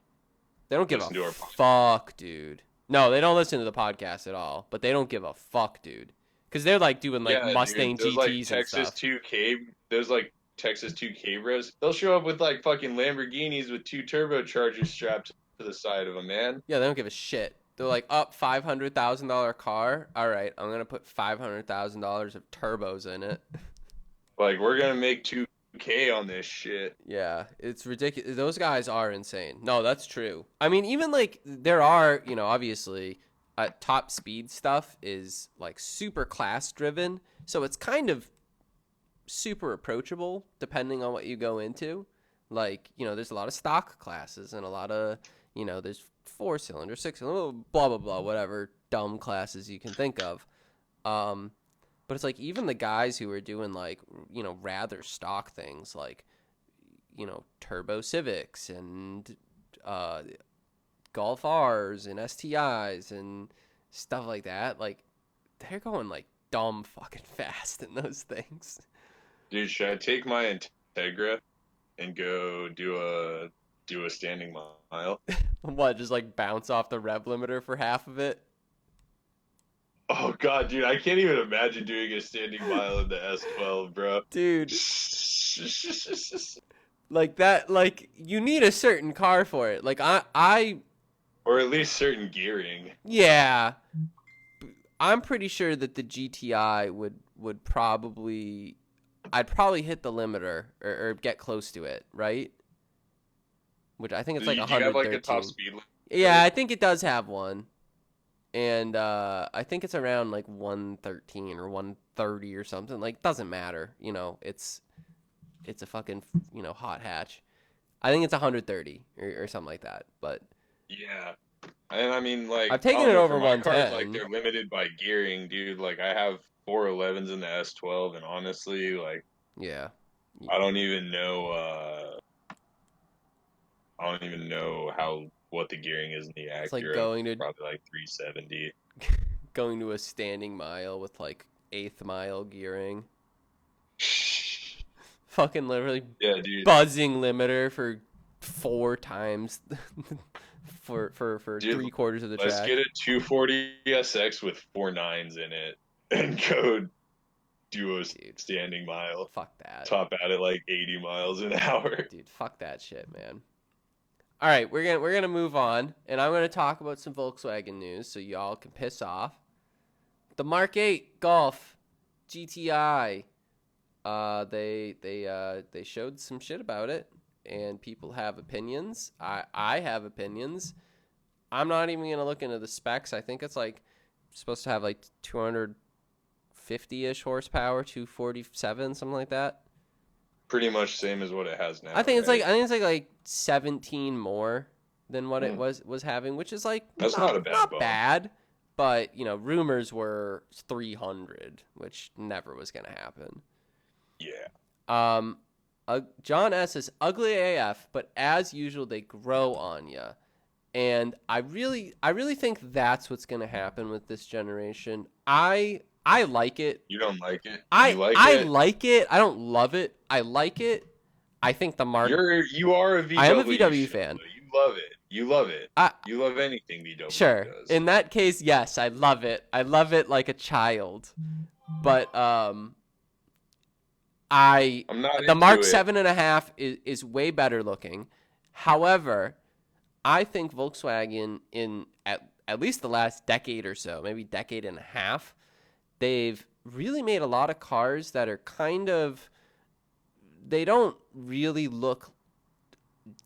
They don't give a listen to our fuck, dude. No, they don't listen to the podcast at all. But they don't give a fuck, dude. Because they're like doing like Yeah, dude, Mustang those like GTS and Texas stuff. 2K, those like Texas 2K bros, they'll show up with like fucking Lamborghinis with two turbochargers strapped to the side of them, man. Yeah, they don't give a shit. They're like, up $500,000 car. All right, I'm gonna put $500,000 of turbos in it. Like we're gonna make 2K on this shit. Yeah, it's ridiculous. Those guys are insane. No, that's true. I mean, even like there are, obviously, top speed stuff is like super class driven, so it's kind of super approachable depending on what you go into. Like, there's a lot of stock classes and a lot of, there's 4 cylinder, 6 cylinder, blah blah blah, whatever dumb classes you can think of. Um, but it's like even the guys who are doing like, rather stock things like, turbo Civics and uh, Golf R's and STIs and stuff like that, like they're going like dumb fucking fast in those things. Dude, should I take my Integra and go do a standing mile? What, just like bounce off the rev limiter for half of it? Oh god, dude, I can't even imagine doing a standing mile in the S12, bro. Dude, like that, like you need a certain car for it. Like Or at least certain gearing. yeah, I'm pretty sure that the GTI would probably, I'd probably hit the limiter or get close to it, right? Which I think it's Do like you have like a top 113. speed Yeah, limiter? I think it does have one. And I think it's around like 113 or 130 or something. Like doesn't matter, it's a fucking, hot hatch. I think it's 130 or something like that. But Yeah. And I mean, like, I've I taken don't it know, over for my cars, like, 110. they're limited by gearing, dude. Like, I have 411s in the S12, and honestly, like, Yeah. I don't even know, what the gearing is in the It's like Acura. Probably like 370. going to a standing mile with like eighth mile gearing. Fucking literally Yeah, dude. buzzing limiter for 4 times for Dude, 3/4 of the let's track. get a 240 SX with 4.9s in it and go do a Dude, standing mile. fuck that. Top out at like 80 miles an hour. Dude, fuck that shit, man. All right, we're gonna move on, and I'm gonna talk about some Volkswagen news, so y'all can piss off. The Mark 8 Golf GTI. They showed some shit about it, and people have opinions. I have opinions. I'm not even gonna look into the specs. I think it's like supposed to have like 250-ish horsepower, 247, something like that. Pretty much same as what it has now. I think it's right? like 17 more than what it was having, which is like That's not a bad not bump. bad, but rumors were 300, which never was gonna happen. Yeah. John S is ugly AF, but as usual they grow on you, and I really think that's what's gonna happen with this generation. I like it. You don't like it? I You like I it? like it. I don't love it. I like it. I think the mark. You are a VW. I am a VW fan. Though. You love it. You love it. I, You love anything VW sure. does. In that case, yes, I love it. I love it like a child. But I'm not the Mark into it. 7.5 is way better looking. However, I think Volkswagen in at least the last decade or so, maybe decade and a half, they've really made a lot of cars that are kind of, they don't really look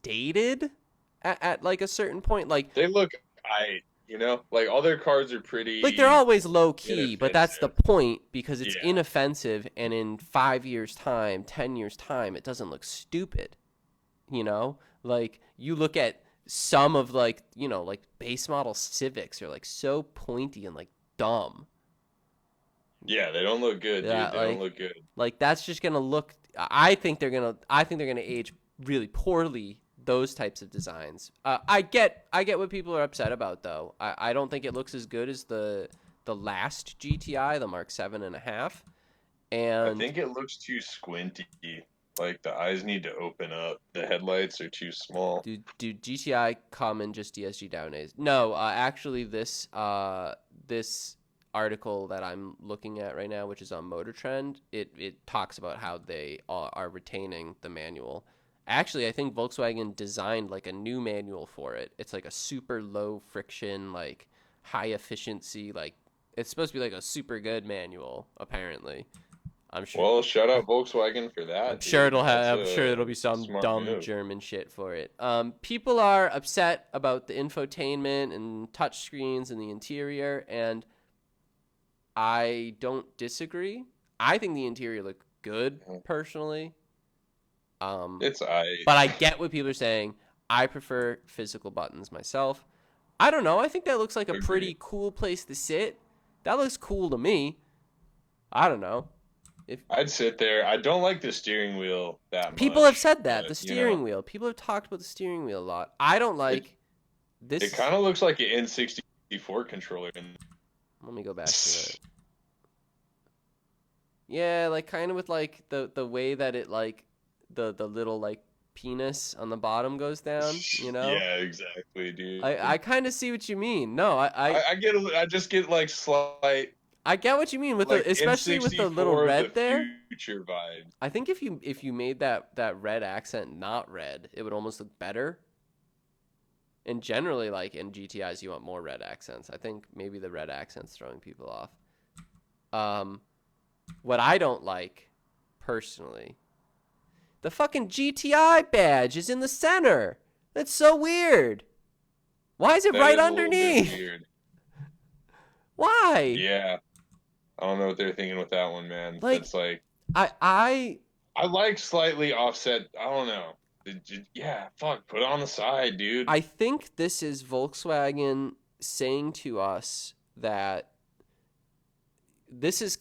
dated at like a certain point. They look, like all their cars are Like they're pretty always low key, but that's the inoffensive. point because it's Yeah. inoffensive, and in 5 years' time, 10 years' time, it doesn't look stupid. You know, like you look at some of like like base model Civics are like so pointy and like dumb. Yeah, they don't look good, Yeah, dude. They don't look good. like that's just gonna look. I think they're gonna age really poorly. Those types of designs. I get what people are upset about though. I don't think it looks as good as the last GTI, the Mark 7.5. I And think it looks too squinty. Like the eyes need to open up. The headlights are too small. do GTI come in just DSG nowadays? No, actually, this article that I'm looking at right now, which is on Motor Trend, it talks about how they are retaining the manual. Actually, I think Volkswagen designed like a new manual for it. It's like a super low friction, like high efficiency, like it's supposed to be like a super good manual. Apparently, I'm sure. Well, shout out Volkswagen for I'm that, sure dude. it'll That's have. I'm sure a it'll be some smart dumb move. German shit for it. People are upset about the infotainment and touchscreens in the interior, and I don't disagree. I think the interior looked good personally. Um, It's I. but I get what people are saying. I prefer physical buttons myself. I don't know. I think that looks like a Agree. pretty cool place to sit. That looks cool to me. I don't know. If I'd sit there. I don't like the steering wheel that people have much, said that, but the steering wheel. People have talked about the steering wheel a lot. I don't it like it this. kind of looks like an N64 controller. And Let me go back to it. Yeah, like kind of with like the way that it like the little like penis on the bottom goes down, you know? yeah, exactly, dude. I kind of see what you mean. No, I get. I just get like slight, I get what you mean with like especially with the little N64 the red there. future vibes. I think if you made that red accent not red, it would almost look better. And generally, like in GTIs, you want more red accents. I think maybe the red accent's throwing people off. Um, what I don't like, personally, the fucking GTI badge is in the center. That's so weird. Why is it That right is a little bit underneath? weird. Why? Yeah, I don't know what they're thinking with that one, man. Like, That's like I I like slightly offset. I don't know. Yeah, fuck. Put it on the side, dude. I think this is Volkswagen saying to us that this is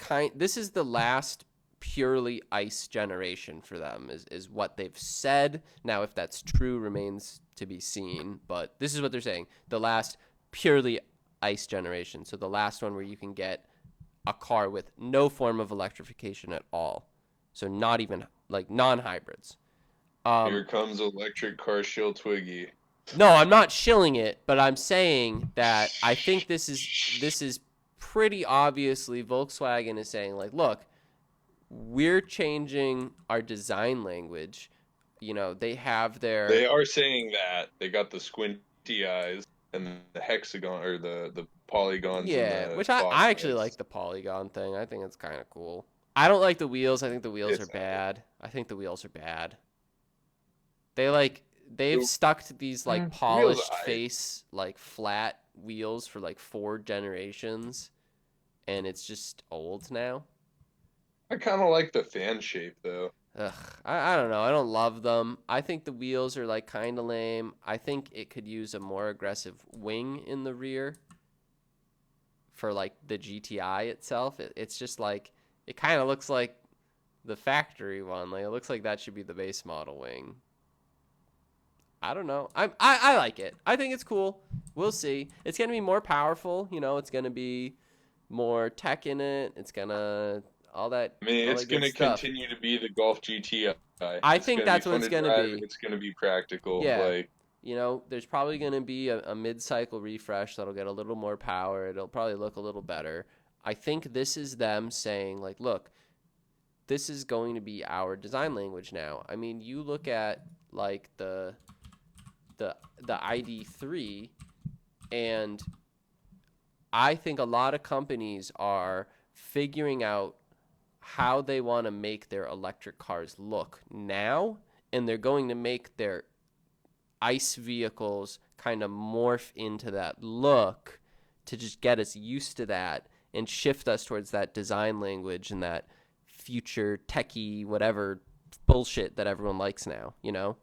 the last purely ICE generation for them is what they've said. Now if that's true remains to be seen, but this is what they're saying. The last purely ICE generation. So the last one where you can get a car with no form of electrification at all. So not even like non-hybrids. Here comes electric car shield Twiggy. No, I'm not shilling it, but I'm saying that I think this is pretty obviously Volkswagen is saying like, look, we're changing our design language. You know, they have their They are saying that they got the squinty eyes and the hexagon or the polygons. yeah, and the which box I actually eyes. like the polygon thing. I think it's kind of cool. I don't like the wheels. I think the wheels It's are bad. I think the wheels are bad. They've stuck to these like wheels. polished face like flat wheels for like 4 generations, and it's just old now. I kind of like the fan shape though. Ugh, I don't know. I don't love them. I think the wheels are like kind of lame. I think it could use a more aggressive wing in the rear for like the GTI itself. It's just like it kind of looks like the factory one. Like it looks like that should be the base model wing. I don't know. I like it. I think it's cool. We'll see. It's gonna be more powerful. You know, it's gonna be more tech in it. It's gonna all that. I mean, all it's that good gonna stuff. continue to be the Golf GTI. I It's think gonna that's be what fun it's to gonna drive. be. It's gonna be practical. Yeah. Like You know, there's probably going to be a mid-cycle refresh that'll get a little more power. It'll probably look a little better. I think this is them saying, like, look, this is going to be our design language now. I mean, you look at, like, the the ID3, and I think a lot of companies are figuring out how they want to make their electric cars look now, and they're going to make their ICE vehicles kind of morph into that look to just get us used to that and shift us towards that design language and that future techie whatever bullshit that everyone likes now, you know?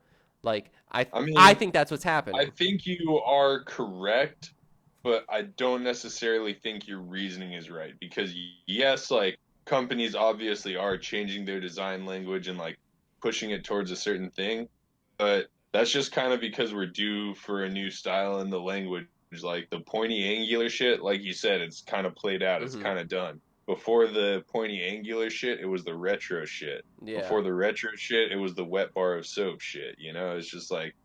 Like I mean, I think that's what's I happening. think you are correct, but I don't necessarily think your reasoning is right because yes, like companies obviously are changing their design language and like pushing it towards a certain thing, but that's just kind of because we're due for a new style in the language. Like the pointy angular shit, like you said, it's kind of played out. It's Mhm. kind of done. Before the pointy angular shit, it was the retro shit. Yeah. Before the retro shit, it was the wet bar of soap shit. You know, it's just like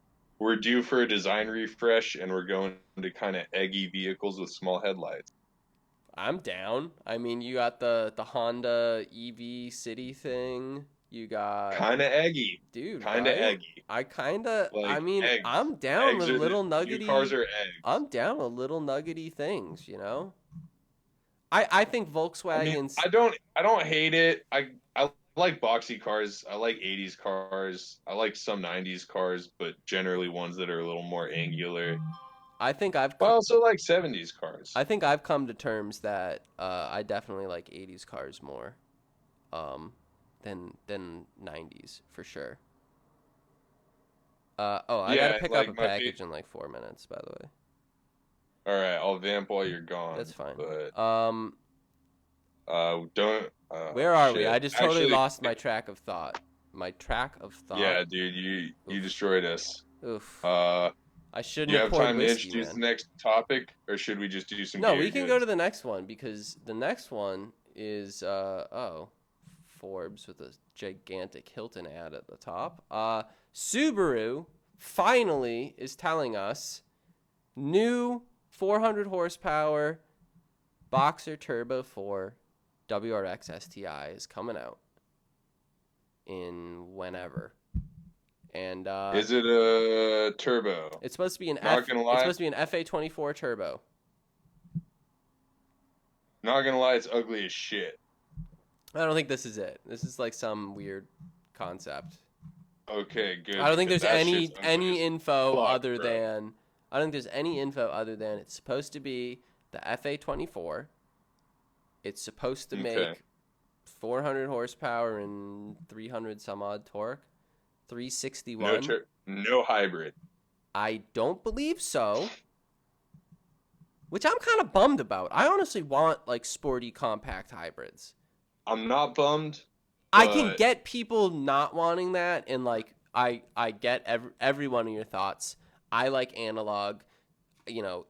we're due for a design refresh and we're going to kind of eggy vehicles with small headlights. I'm down. I mean, you got the Honda EV City thing. You got Kind of eggy. dude, Kind of right? eggy. I Like mean, eggs. I'm down Eggs with are the little new cars nuggety are eggs. I'm down with little nuggety things, you know? I think I mean, Volkswagens I don't hate it. I like boxy cars. I like 80s cars. I like some 90s cars, but generally ones that are a little more angular. I think I've But I co- also like 70s cars. I think I've come to terms that I definitely like 80s cars more um than 90s for sure. I got to Yeah, pick up like a my package in like 4 minutes, by the way. all right, I'll vamp while you're That's gone, fine. but Um don't Where are we? shit. I just totally Actually, lost my track of thought. My track of thought. yeah, dude, you Oof. destroyed us. Oof. Uh, I do shouldn't you have have poured time to whiskey, introduce the man. next topic, or should we just do some No, gator we can go to goods? the next one because the next one is Forbes with a gigantic Hilton ad at the top. Subaru finally is telling us new 400 horsepower Boxer Turbo 4 WRX STI is coming out in whenever. And Is it a turbo? it's supposed to be Not gonna it's lie, supposed to be an FA24 turbo. not gonna lie, it's ugly as shit. I don't think this is it. This is like some weird concept. Okay, I good don't think because there's that shit's ugly any as info fuck, other bro. than I don't think there's any info other than it's supposed to be the FA24. It's supposed to Okay, make 400 horsepower and 300 some odd torque. 361. no hybrid. I don't believe so, which I'm kind of bummed about. I honestly want like sporty compact hybrids. I'm not bummed, I can but get people not wanting that, and like I get every one of your thoughts. I like analog,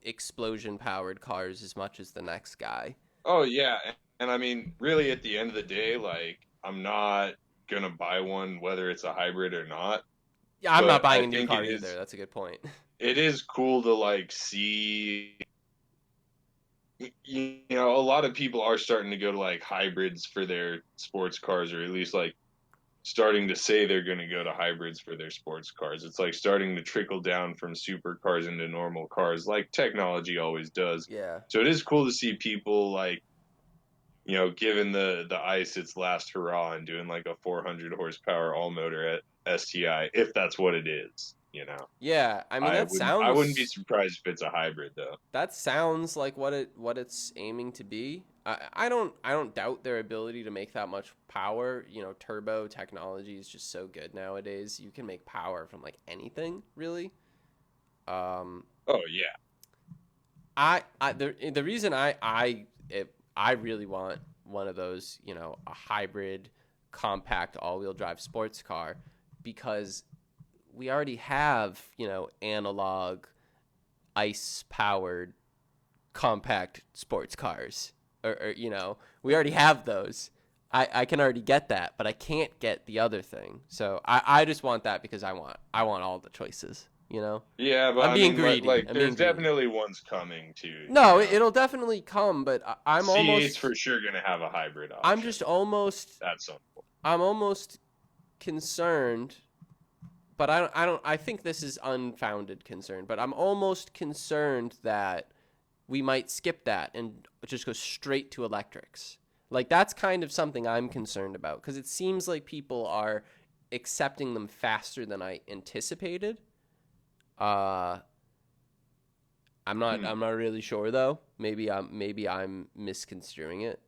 explosion powered cars as much as the next guy. oh yeah, and I mean, really, at the end of the day, like I'm not gonna buy one whether it's a hybrid or not. Yeah, I'm not But buying I a new think car either. That's a good point. it is cool to like see. You know, a lot of people are starting to go to like hybrids for their sports cars, or at least like starting to say they're going to go to hybrids for their sports cars. It's like starting to trickle down from supercars into normal cars, like technology always does. Yeah. So it is cool to see people like, giving the ice its last hurrah and doing like a 400 horsepower all motor at STI, if that's what it is. Yeah, I mean I wouldn't be surprised if it's a hybrid though. that sounds like what it's aiming to be. I don't doubt their ability to make that much power. Turbo technology is just so good nowadays. You can make power from like anything, really. Um, Oh yeah. the reason I really want one of those, a hybrid compact all-wheel drive sports car because we already have, analog ice powered compact sports cars or we already have those. I can already get that, but I can't get the other thing. So I just want that because I want all the choices. Yeah, but I'm I being mean, greedy. like I'm being there's greedy. definitely ones coming too. No, it'll definitely come, but C8's for sure gonna have a hybrid option I'm just almost at some point. I'm almost concerned but I think this is unfounded concern, but I'm almost concerned that we might skip that and just go straight to electrics. Like that's kind of something I'm concerned about because it seems like people are accepting them faster than I anticipated. Uh, I'm not really sure though. Maybe I'm misconstruing it.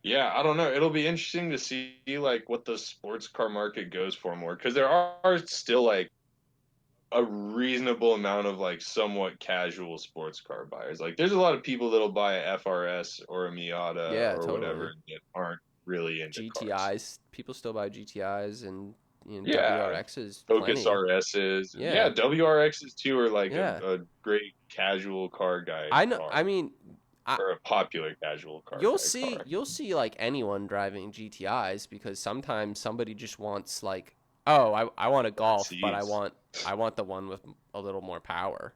Yeah, I don't know. It'll be interesting to see like what the sports car market goes for more because there are still like a reasonable amount of like somewhat casual sports car buyers. Like there's a lot of people that'll buy a FRS or a Miata Yeah, or totally. whatever that aren't really into cars. GTIs, people still buy GTIs and Yeah, WRXs Focus plenty. RSs. Yeah, Yeah. WRXs too are like Yeah. a great casual car guy I know I car mean I or a popular casual car guy car. you'll see like anyone driving GTIs because sometimes somebody just wants like, oh, I want a Golf, but Seats. I want the one with a little more power.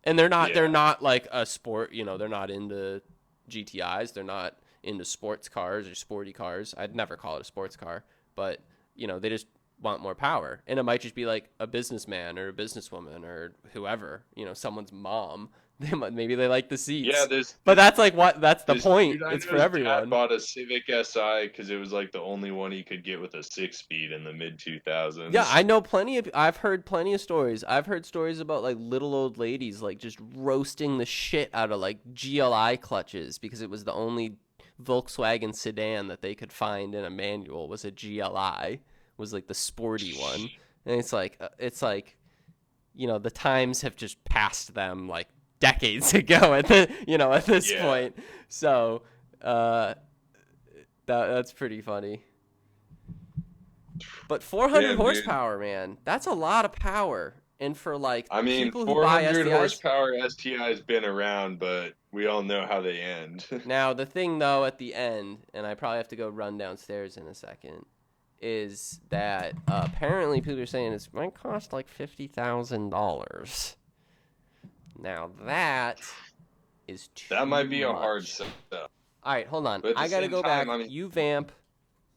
And they're Yeah. not like a sport, they're not into GTIs, they're not into sports cars or sporty cars. I'd never call it a sports car, but they just want more power. And it might just be like a businessman or a businesswoman or whoever, someone's mom. Maybe they like the Yeah, seats. this But this that's the this point. dude I It's for know's dad everyone. bought a Civic Si because it was like the only one he could get with a 6 speed in the mid Yeah, 2000s. I know I've heard plenty of stories. I've heard stories about like little old ladies like just roasting the shit out of like GLI clutches because it was the only Volkswagen sedan that they could find in a manual was a GLI, was like the sporty one. And it's like, the times have just passed them like decades ago at this Yeah, point. So, uh that's pretty funny. But 400 damn, dude. horsepower, man, that's a lot of power. And for like I mean, people who buy 400 STIs, horsepower STI has been around, but we all know how they end. now the thing though at the end, and I probably have to go run downstairs in a second, is that apparently people are saying it might cost like $50,000. Now that is That too might be a hard much. sell. All right, hold on. But at the I gotta same go time, back. I mean, You vamp.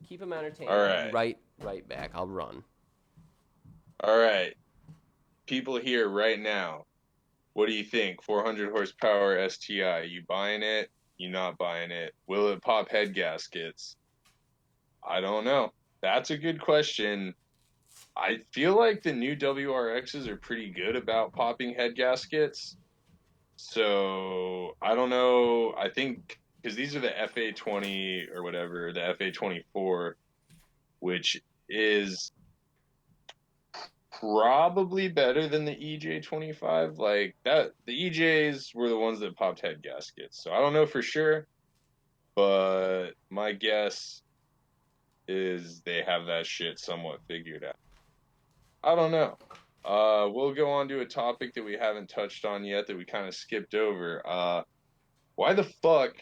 Keep them all entertained. I'll be right, right back. I'll run. all right. People here right now, what do you think? 400 horsepower STI, you buying it? You not buying it? Will it pop head gaskets? I don't know. That's a good question. I feel like the new WRXs are pretty good about popping head gaskets. So I don't know. I think because these are the FA20 or whatever, the FA24, which is probably better than the EJ25. Like that, the EJs were the ones that popped head gaskets. So I don't know for sure, but my guess is they have that shit somewhat figured out. I don't know. We'll go on to a topic that we haven't touched on yet that we kind of skipped over. Why the fuck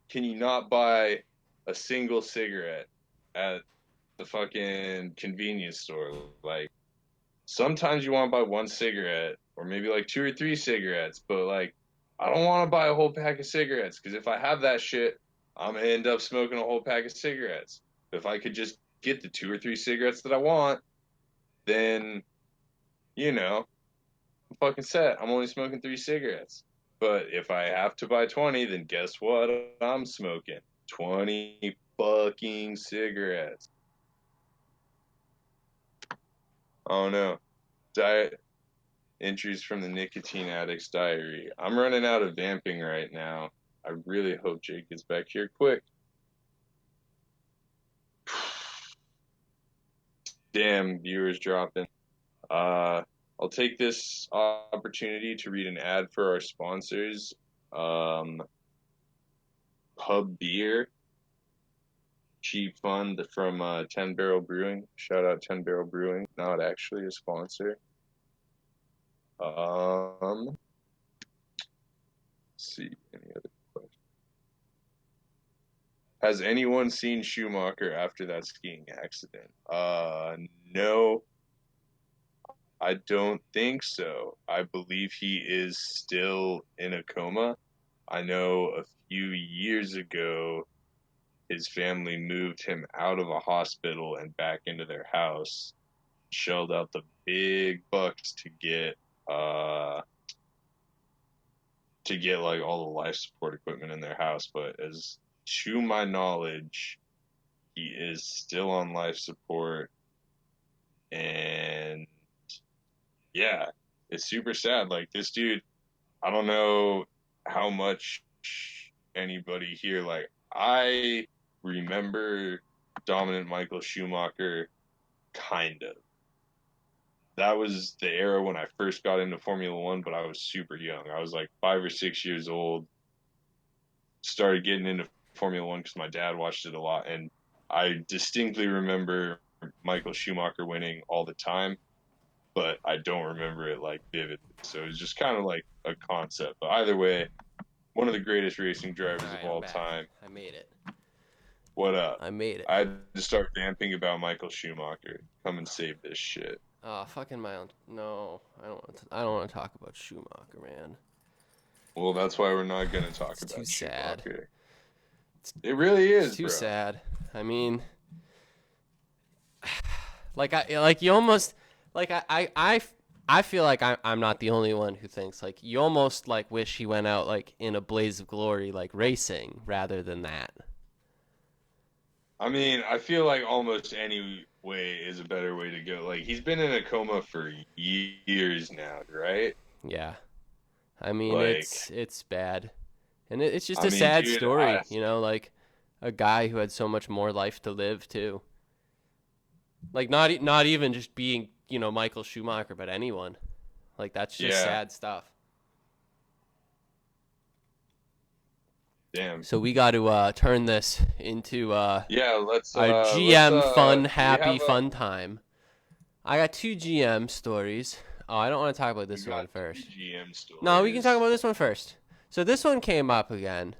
can you not buy a single cigarette at the fucking convenience store? Like, sometimes you want to buy one cigarette or maybe like two or three cigarettes, but like, I don't want to buy a whole pack of cigarettes because if I have that shit, I'm gonna end up smoking a whole pack of cigarettes. If I could just get the two or three cigarettes that I want, then you know, I'm fucking set. I'm only smoking 3 cigarettes. But if I have to buy 20, then guess what? I'm smoking 20 fucking cigarettes. Oh no. Diet entries from the Nicotine Addict's Diary. I'm running out of vamping right now. I really hope Jake gets back here quick. Damn, viewers dropping. I'll take this opportunity to read an ad for our sponsors. Um, Pub Beer, cheap fun from 10 Barrel Brewing. Shout out 10 Barrel Brewing, not actually a sponsor. Let's see any other questions. Has anyone seen Schumacher after that skiing accident? No, I don't think so. I believe he is still in a coma. I know a few years ago his family moved him out of a hospital and back into their house. shelled out the big bucks uh to get like all the life support equipment in their house. But as to my knowledge, he is still on life support, and yeah, it's super sad. Like this dude, I don't know how much anybody here, like I remember dominant Michael Schumacher, kind of. That was the era when I first got into Formula One, but I was super young. I was like 5 or 6 years old. Started getting into Formula One because my dad watched it a lot, and I distinctly remember Michael Schumacher winning all the time, but I don't remember it like vividly. So it's just kind of like a concept. But either way, one of the greatest racing drivers All right, of I'm all back. time. I made it. What up? I made it. I had to start vamping about Michael Schumacher. Come and save this shit. Oh, fucking my own. No, I don't want to talk about Schumacher, man. Well, that's why we're not gonna talk It's about too sad. Schumacher. It really is, It's too bro. sad. I mean, like you almost, like I feel like I'm not the only one who thinks like you almost like wish he went out like in a blaze of glory, like racing rather than that. I mean, I feel like almost any way is a better way to go. Like he's been in a coma for years now, right? Yeah. I mean, Like, it's bad, and it's just I a mean, sad dude, story, you know, like a guy who had so much more life to live too. Like not even just being, you know, Michael Schumacher, but anyone. Like that's just yeah, sad stuff. damn. So we got to turn this into Yeah, a GM fun, we have happy, fun time. I got two GM stories. Oh, I don't want to talk about we this one got first. two GM No, we can talk stories. about this one first. So this one came up again.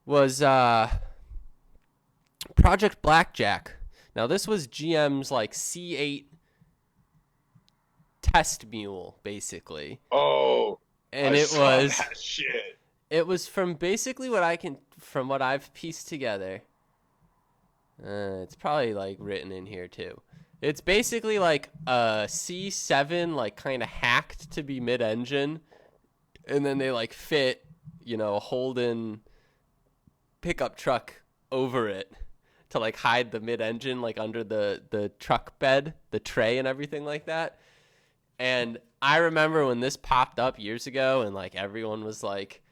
Was Project Blackjack. Now this was GM's like C8 test mule, basically. Oh, And I it saw was that shit. it was from basically from what I've pieced together. It's probably like written in here too. It's basically like a C7 like kind of hacked to be mid-engine, and then they like fit, you know, a Holden pickup truck over it to like hide the mid-engine like under the truck bed, the tray and everything like that. And I remember when this popped up years ago and like everyone was like,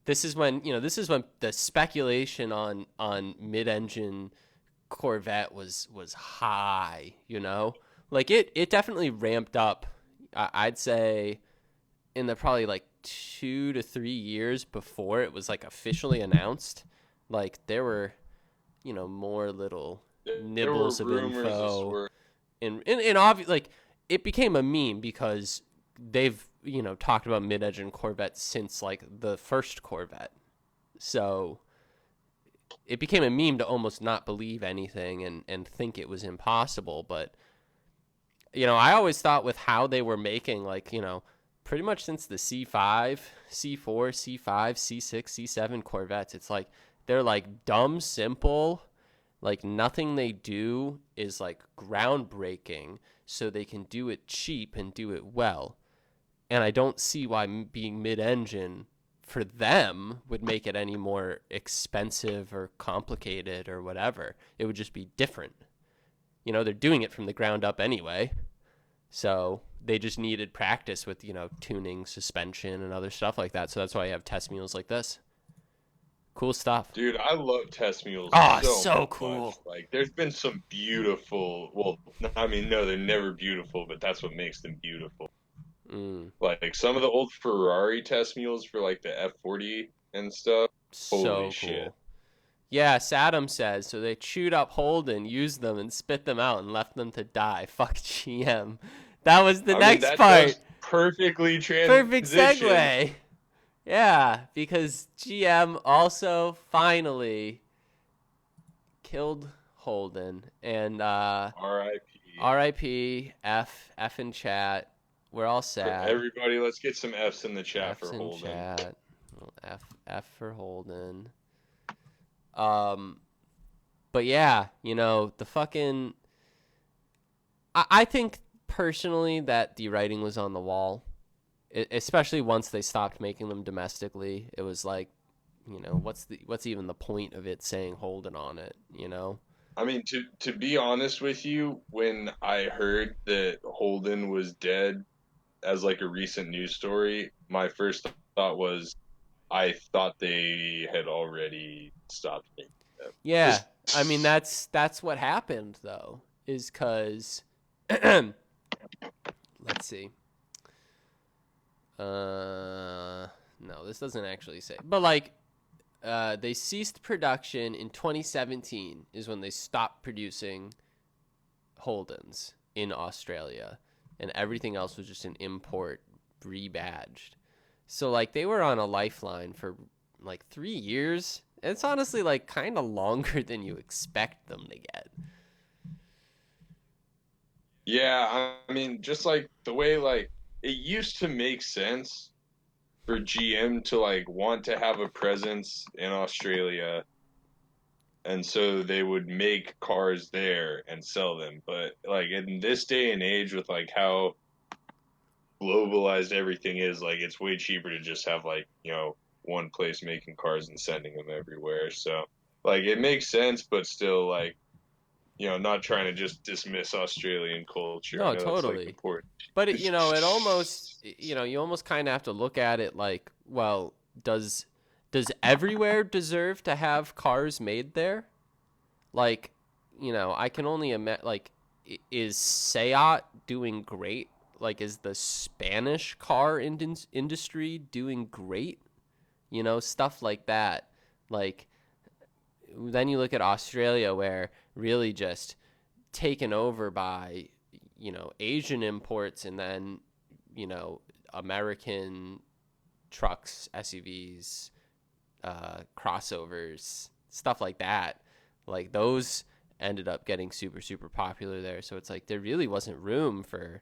this is when, you know, this is when the speculation on mid-engine Corvette was high, you know? Like it definitely ramped up. I'd say in the probably like 2 to 3 years before it was like officially announced, like there were, you know, more little There were nibbles of rumors of info swerve. and like it became a meme because they've, you know, talked about mid-engine Corvettes since like the first Corvette. So it became a meme to almost not believe anything and think it was impossible. But, you know, I always thought with how they were making, like, you know, pretty much since the C5, C4, C5, C6, C7 Corvettes, it's like they're like dumb, simple. Like nothing they do is like groundbreaking, so they can do it cheap and do it well. And I don't see why being mid-engine for them would make it any more expensive or complicated or whatever. It would just be different. You know, they're doing it from the ground up anyway. So they just needed practice with, you know, tuning, suspension, and other stuff like that. So that's why I have test mules like this. Cool stuff. Dude, I love test mules Oh, so so much. cool. Like, there's been some beautiful. Well, I mean, no, they're never beautiful, but that's what makes them beautiful. Mm, Like some of the old Ferrari test mules for like the F40 and stuff. Holy so shit! cool. Yeah, Saddam says, so they chewed up Holden, used them, and spit them out and left them to die. Fuck GM. That was the I mean, next that part. does perfectly Perfect transition. segue. Yeah, because GM also finally killed Holden. And R.I.P. RIP, F in chat. We're all For sad. everybody, let's get some F's in the chat F's for in Holden. chat. F for Holden. But yeah, you know, the fucking I think personally that the writing was on the wall, especially once they stopped making them domestically. It was like, what's even the point of it saying Holden on it, you know? I mean, to be honest with you, when I heard that Holden was dead as like a recent news story, my first thought was I thought they had already stopped making them. Yeah, I mean that's what happened though, is because let's see. No, this doesn't actually say. But like, they ceased production in 2017 is when they stopped producing Holdens in Australia, and everything else was just an import rebadged. So like they were on a lifeline for like 3 years. It's honestly like kind of longer than you expect them to get. Yeah, I mean, just like the way like it used to make sense for GM to like want to have a presence in Australia, and so they would make cars there and sell them. But like in this day and age, with like how globalized everything is, like it's way cheaper to just have like, one place making cars and sending them everywhere. So like it makes sense, but still like, not trying to just dismiss Australian culture. I No, know that's like totally. important. But it almost, you almost kind of have to look at it like, well, does everywhere deserve to have cars made there? Like, I can only imagine. Like, is Seat doing great? Like, is the Spanish car industry doing great? Stuff like that. Like, then you look at Australia, where really just taken over by Asian imports, and then American trucks, SUVs, crossovers, stuff like that. Like those ended up getting super super popular there. So it's like there really wasn't room for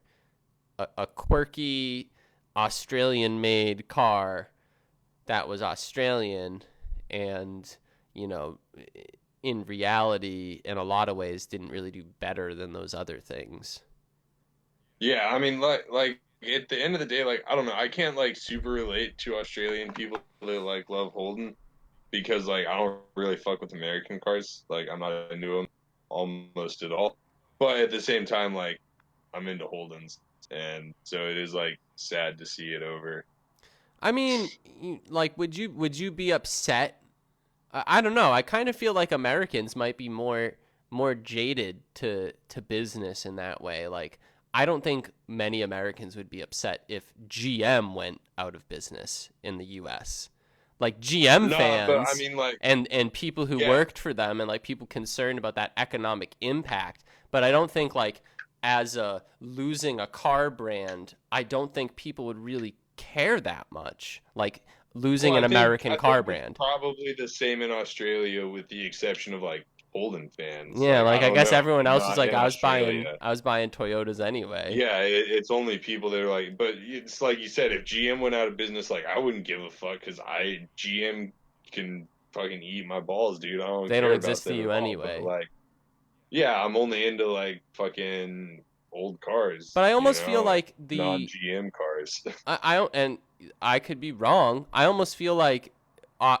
a quirky Australian made car that was Australian, and you know in reality, in a lot of ways, didn't really do better than those other things. Yeah, I mean, like at the end of the day, like I don't know, I can't like super relate to Australian people that like love Holden because like I don't really fuck with American cars. Like I'm not into them almost at all. But at the same time, like I'm into Holdens, and so it is like sad to see it over. I mean, like, would you be upset? I don't know. I kind of feel like Americans might be more jaded to business in that way. Like, I don't think many Americans would be upset if GM went out of business in the U.S. Like GM No, but I fans mean, like, and people who yeah, worked for them, and like people concerned about that economic impact. But I don't think like as a losing a car brand, I don't think people would really care that much. Like well, losing an American I car think it's brand. probably the same in Australia, with the exception of like Holden fans. Yeah, Like I like I don't guess know, everyone I'm else was not like, in Australia. I was buying Toyotas anyway. Yeah, it's only people that are like, but it's like you said, if GM went out of business, like I wouldn't give a fuck because GM can fucking eat my balls, dude. I don't They don't care about exist to them at you all. But anyway. like, yeah, I'm only into like fucking old But cars, I almost feel like the non-GM cars. I don't, and I could be wrong. I almost feel like uh,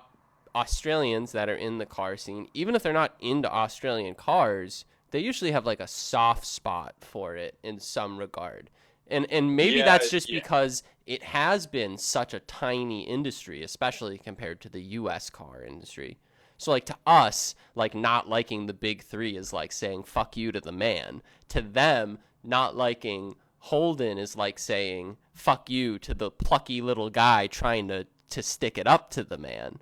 Australians that are in the car scene, even if they're not into Australian cars, they usually have like a soft spot for it in some regard. And maybe Yeah, that's just yeah, because it has been such a tiny industry, especially compared to the US car industry. So like to us, like not liking the big 3 is like saying fuck you to the man. To them, not liking Holden is like saying fuck you to the plucky little guy trying to stick it up to the man.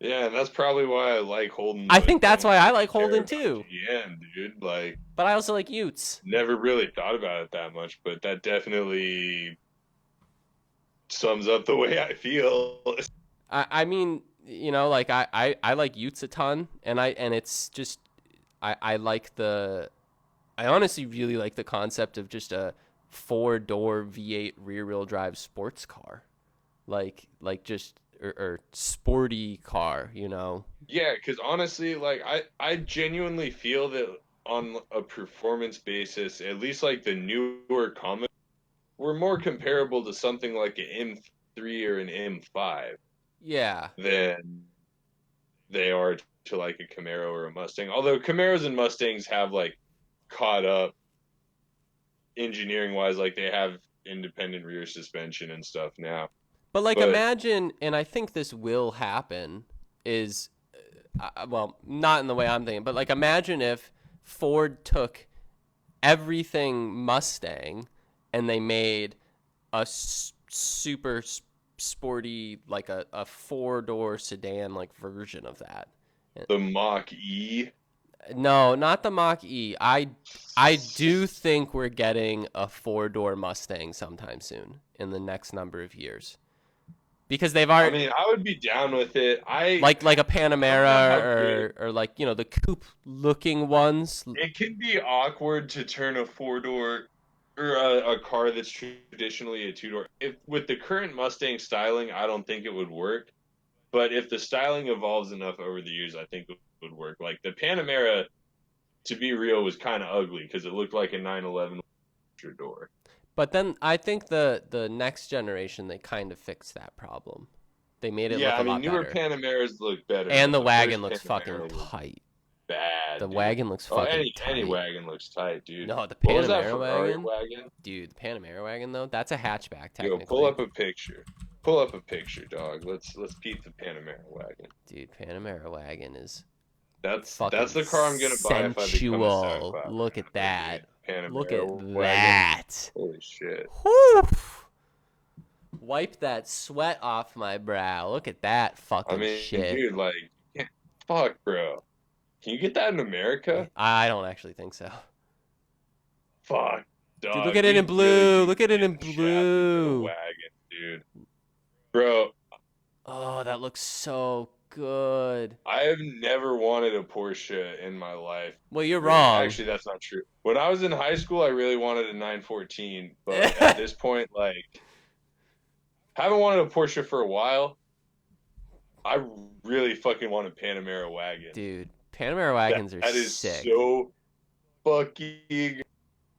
yeah. And that's probably why I like Holden, I but think that's don't why I really like care Holden about too. GM, dude. Like, But I also like Utes. never really thought about it that much, but that definitely sums up the way I feel. I mean, like I like Utes a ton, and it's just I like I honestly really like the concept of just a 4-door V8 rear wheel drive sports car. Like just or sporty car. Yeah, because honestly, like I genuinely feel that on a performance basis, at least like the newer Commodore, were more comparable to something like an M3 or an M5 Yeah. than they are to like a Camaro or a Mustang. Although Camaros and Mustangs have like caught up engineering wise, like they have independent rear suspension and stuff now. But like But imagine, and I think this will happen, is well, not in the way I'm thinking, but like imagine if Ford took everything Mustang and they made a super sporty, like a four-door sedan like version of that. the Mach E, No, not the Mach E. I do think we're getting a four-door Mustang sometime soon in the next number of years. Because they've I already mean, I would be down with it. like a Panamera good. or like, you know, the coupe looking ones. It can be awkward to turn a four-door or a car that's traditionally a two-door. If with the current Mustang styling, I don't think it would work. But if the styling evolves enough over the years, I think it would work. Like the Panamera, to be real, was kind of ugly because it looked like a 911 door. But then I think the next generation they kind of fixed that problem. They made it Yeah, look I a mean, lot newer better. Panameras look better, And but the wagon first looks fucking Panamera was tight. bad. The Dude. wagon looks Oh, fucking any tight. wagon looks tight, dude. No, the What was that Panamera Ferrari wagon? Dude, the Panamera wagon though, that's a hatchback Yo, technically. pull up a picture. Pull up a picture, dog. Let's peep the Panamera wagon. Dude, Panamera wagon is That's fucking the car I'm gonna buy if I become a sensual. SoundCloud. Look at that. Panamera Look at wagon. that. Holy shit. Whew. Wipe that sweat off my brow. Look at that fucking I mean, shit. dude, like, fuck, bro. Can you get that in America? I don't actually think so. Fuck, dog. Dude, look at it in blue. Look at it in blue. Wagon, dude. Bro, Oh, that looks so good. I have never wanted a Porsche in my life. Well, you're wrong. Actually, that's not true. When I was in high school, I really wanted a 914, but at this point, like, haven't wanted a Porsche for a while. I really fucking want a Panamera wagon. Dude, Panamera wagons are That is sick. so fucking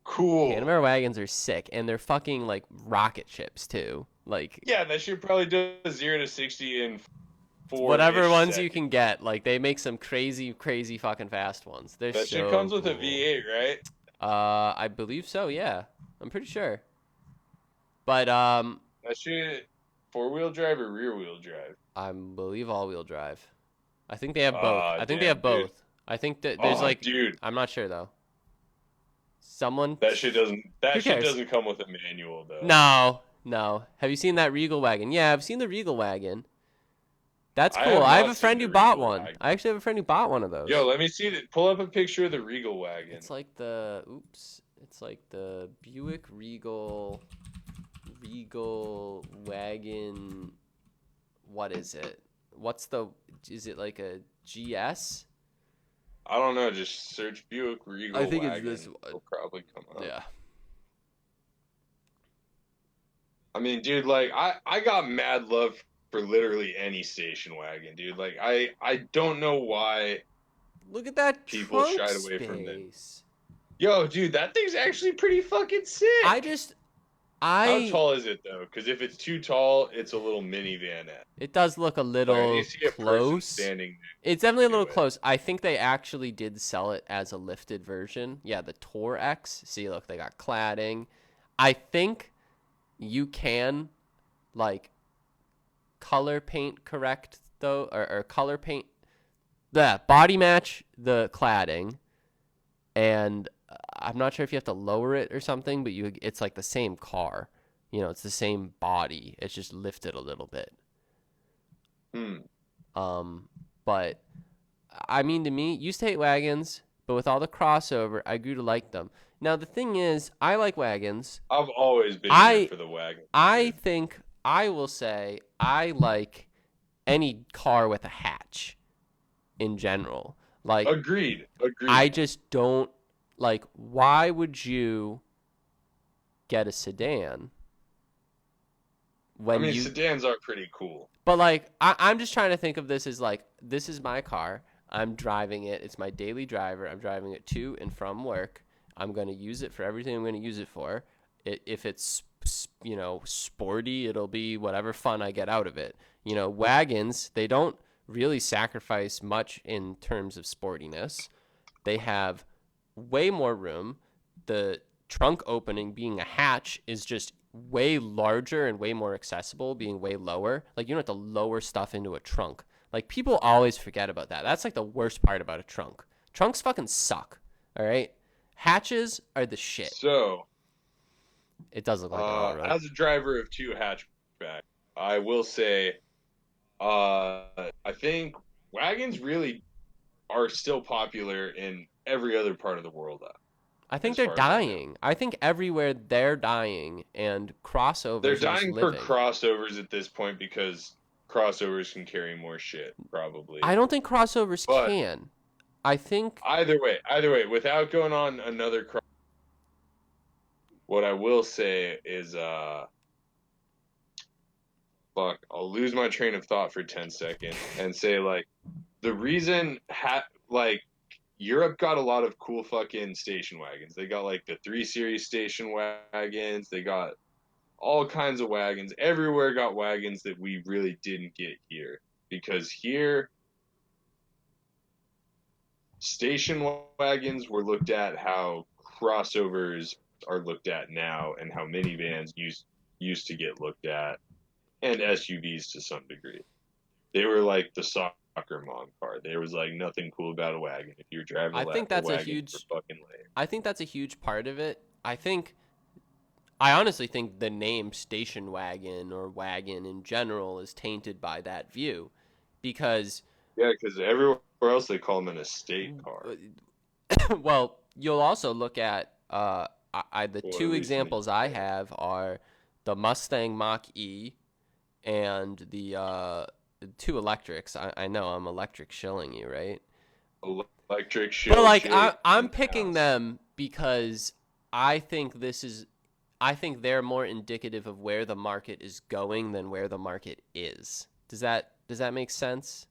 cool. Panamera wagons are sick, and they're fucking like rocket ships too. Like, Yeah, that shit probably does 0 to 60 in 4 whatever ones you can get. Like, they make some crazy fucking fast ones. They're That so shit comes with a cool. V8, right? I believe so. Yeah, I'm pretty sure. But That shit 4-wheel drive or rear wheel drive? I believe all-wheel drive. I think they have both. Ah, I think they damn, have both. dude. I think that there's like, dude, I'm not sure though. Someone. that shit Who doesn't cares? come with a manual though. No. Have you seen that Regal wagon? Yeah, I've seen the Regal wagon. That's I cool. have I have not a friend seen who the bought Regal one. wagon. I actually have a friend who bought one of those. Yo, let me see that. Pull up a picture of the Regal wagon. It's like the It's like the Buick Regal wagon. What is it? Is it like a GS? I don't know. Just search Buick Regal I think wagon. it's this. It'll probably come up. Yeah. I mean, dude, like I got mad love for literally any station wagon, dude. Like I don't know why. Look at that People trunk shied away from it. space. Yo, dude, that thing's actually pretty fucking sick. How tall is it though? Because if it's too tall, it's a little minivan. It does look a little you see a person close. standing It's definitely a little it. close. I think they actually did sell it as a lifted version. Yeah, the Tour X. See, look, they got cladding. I think you can, like, color paint correct, though, or color paint. The body match the cladding, and I'm not sure if you have to lower it or something, but it's like the same car. You know, it's the same body. It's just lifted a little bit. But I mean, to me, used to hate wagons, but with all the crossover, I grew to like them. Now the thing is, I like wagons. I've always been here for the wagon. I think I will say I like any car with a hatch in general. Like, Agreed. I just don't like. Why would you get a sedan sedans are pretty cool. But like, I'm just trying to think of this as like, this is my car. I'm driving it. It's my daily driver. I'm driving it to and from work. I'm going to use it for everything I'm going to use it for. If it's, sporty, it'll be whatever fun I get out of it. Wagons, they don't really sacrifice much in terms of sportiness. They have way more room. The trunk opening being a hatch is just way larger and way more accessible, being way lower. Like, you don't have to lower stuff into a trunk. Like, people always forget about that. That's like the worst part about a trunk. Trunks fucking suck. All right? Hatches are the shit. So, it does look like it all, right? As a driver of 2 hatchbacks, I will say, I think wagons really are still popular in every other part of the world. I think they're dying. I think everywhere they're dying, and crossovers. They're dying for crossovers at this point because crossovers can carry more shit, probably. I don't think crossovers can. I think either way, without going on another what I will say is I'll lose my train of thought for 10 seconds and say, like, the reason Europe got a lot of cool fucking station wagons. They got like the 3 Series station wagons. They got all kinds of wagons. Everywhere got wagons that we really didn't get here. Because here, station wagons were looked at how crossovers are looked at now and how minivans used to get looked at, and SUVs to some degree. They were like the soccer mom car. There was like nothing cool about a wagon. If you're driving I think that's a huge part of it. I honestly think the name station wagon or wagon in general is tainted by that view, because everywhere else they call them an estate car. Well, you'll also look at the 2 examples I have are the Mustang Mach-E and the 2 electrics. I know I'm electric shilling you, right? Electric shill. But like I'm picking them because I think they're more indicative of where the market is going than where the market is. Does that make sense?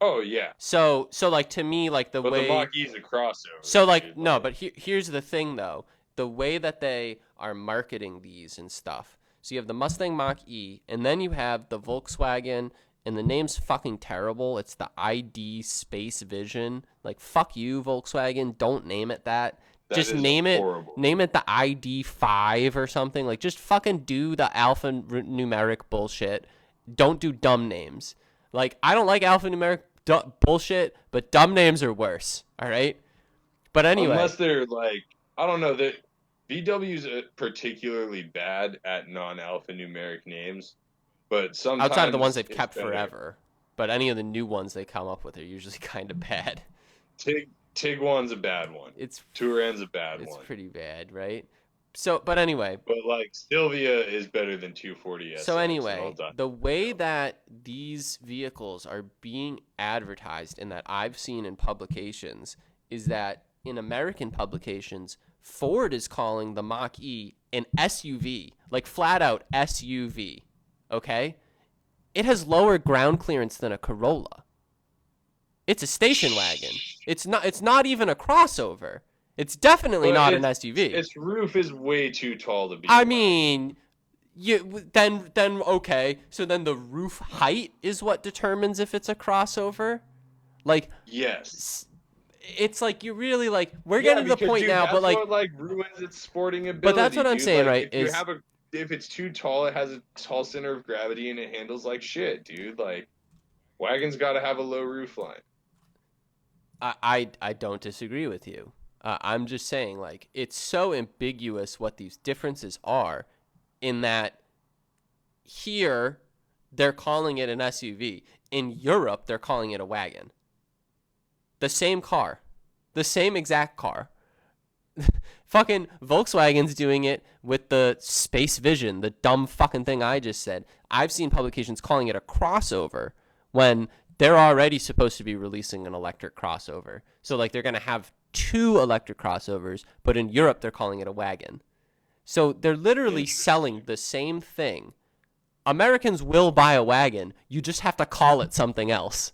Oh yeah. So like, to me, like the way the Mach-E's a crossover. So like, no, but here's the thing though. The way that they are marketing these and stuff. So you have the Mustang Mach-E, and then you have the Volkswagen, and the name's fucking terrible. It's the ID Space Vision. Like, fuck you, Volkswagen. Don't name it that. Just name horrible. Name it the ID5 or something. Like, just fucking do the alphanumeric bullshit. Don't do dumb names. Like, I don't like alphanumeric bullshit, but dumb names are worse. All right? But anyway. Unless they're like, I don't know, that VW's particularly bad at non-alphanumeric names, but sometimes outside of the ones they've kept forever. But any of the new ones they come up with are usually kind of bad. Tiguan's a bad one. Touran's a bad one. It's pretty bad, right? So, but anyway. But like Sylvia is better than 240S. So anyway, the way that these vehicles are being advertised and that I've seen in publications is that in American publications, Ford is calling the Mach-E an SUV, like flat out SUV. Okay? It has lower ground clearance than a Corolla. It's a station wagon. It's not even a crossover. It's definitely not an SUV. Its roof is way too tall to be. I mean, then okay. So then the roof height is what determines if it's a crossover? Like, yes. It's like you really like we're getting to the point now, but like what, like ruins its sporting ability. But that's what I'm saying, like, right? If it's too tall, it has a tall center of gravity and it handles like shit, dude. Like, wagons got to have a low roof line. I don't disagree with you. I'm just saying, like, it's so ambiguous what these differences are, in that here they're calling it an SUV. In Europe, they're calling it a wagon. The same car. The same exact car. Fucking Volkswagen's doing it with the Space Vision, the dumb fucking thing I just said. I've seen publications calling it a crossover when they're already supposed to be releasing an electric crossover. So, like, they're going to have 2 electric crossovers, but in Europe, they're calling it a wagon. So they're literally selling the same thing. Americans will buy a wagon. You just have to call it something else.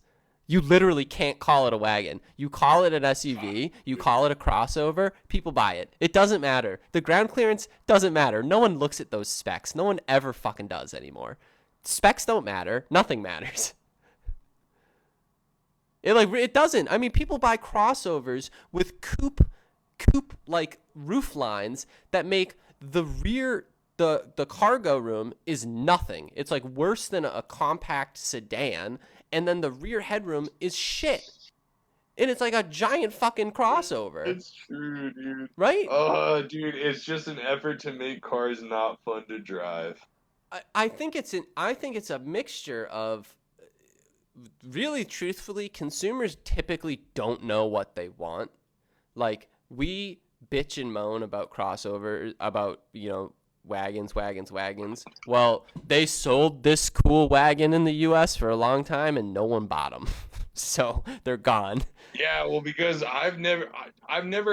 You literally can't call it a wagon. You call it an SUV, you call it a crossover, people buy it. It doesn't matter. The ground clearance doesn't matter. No one looks at those specs. No one ever fucking does anymore. Specs don't matter. Nothing matters. It doesn't. I mean, people buy crossovers with coupe like roof lines that make the rear the cargo room is nothing. It's like worse than a compact sedan, and then the rear headroom is shit. And it's like a giant fucking crossover. It's true, dude. Right? Dude, it's just an effort to make cars not fun to drive. I think it's a mixture of, really truthfully, consumers typically don't know what they want. Like, we bitch and moan about crossovers, about, wagons. Well, they sold this cool wagon in the US for a long time and no one bought them. So they're gone. Yeah, well, because I've never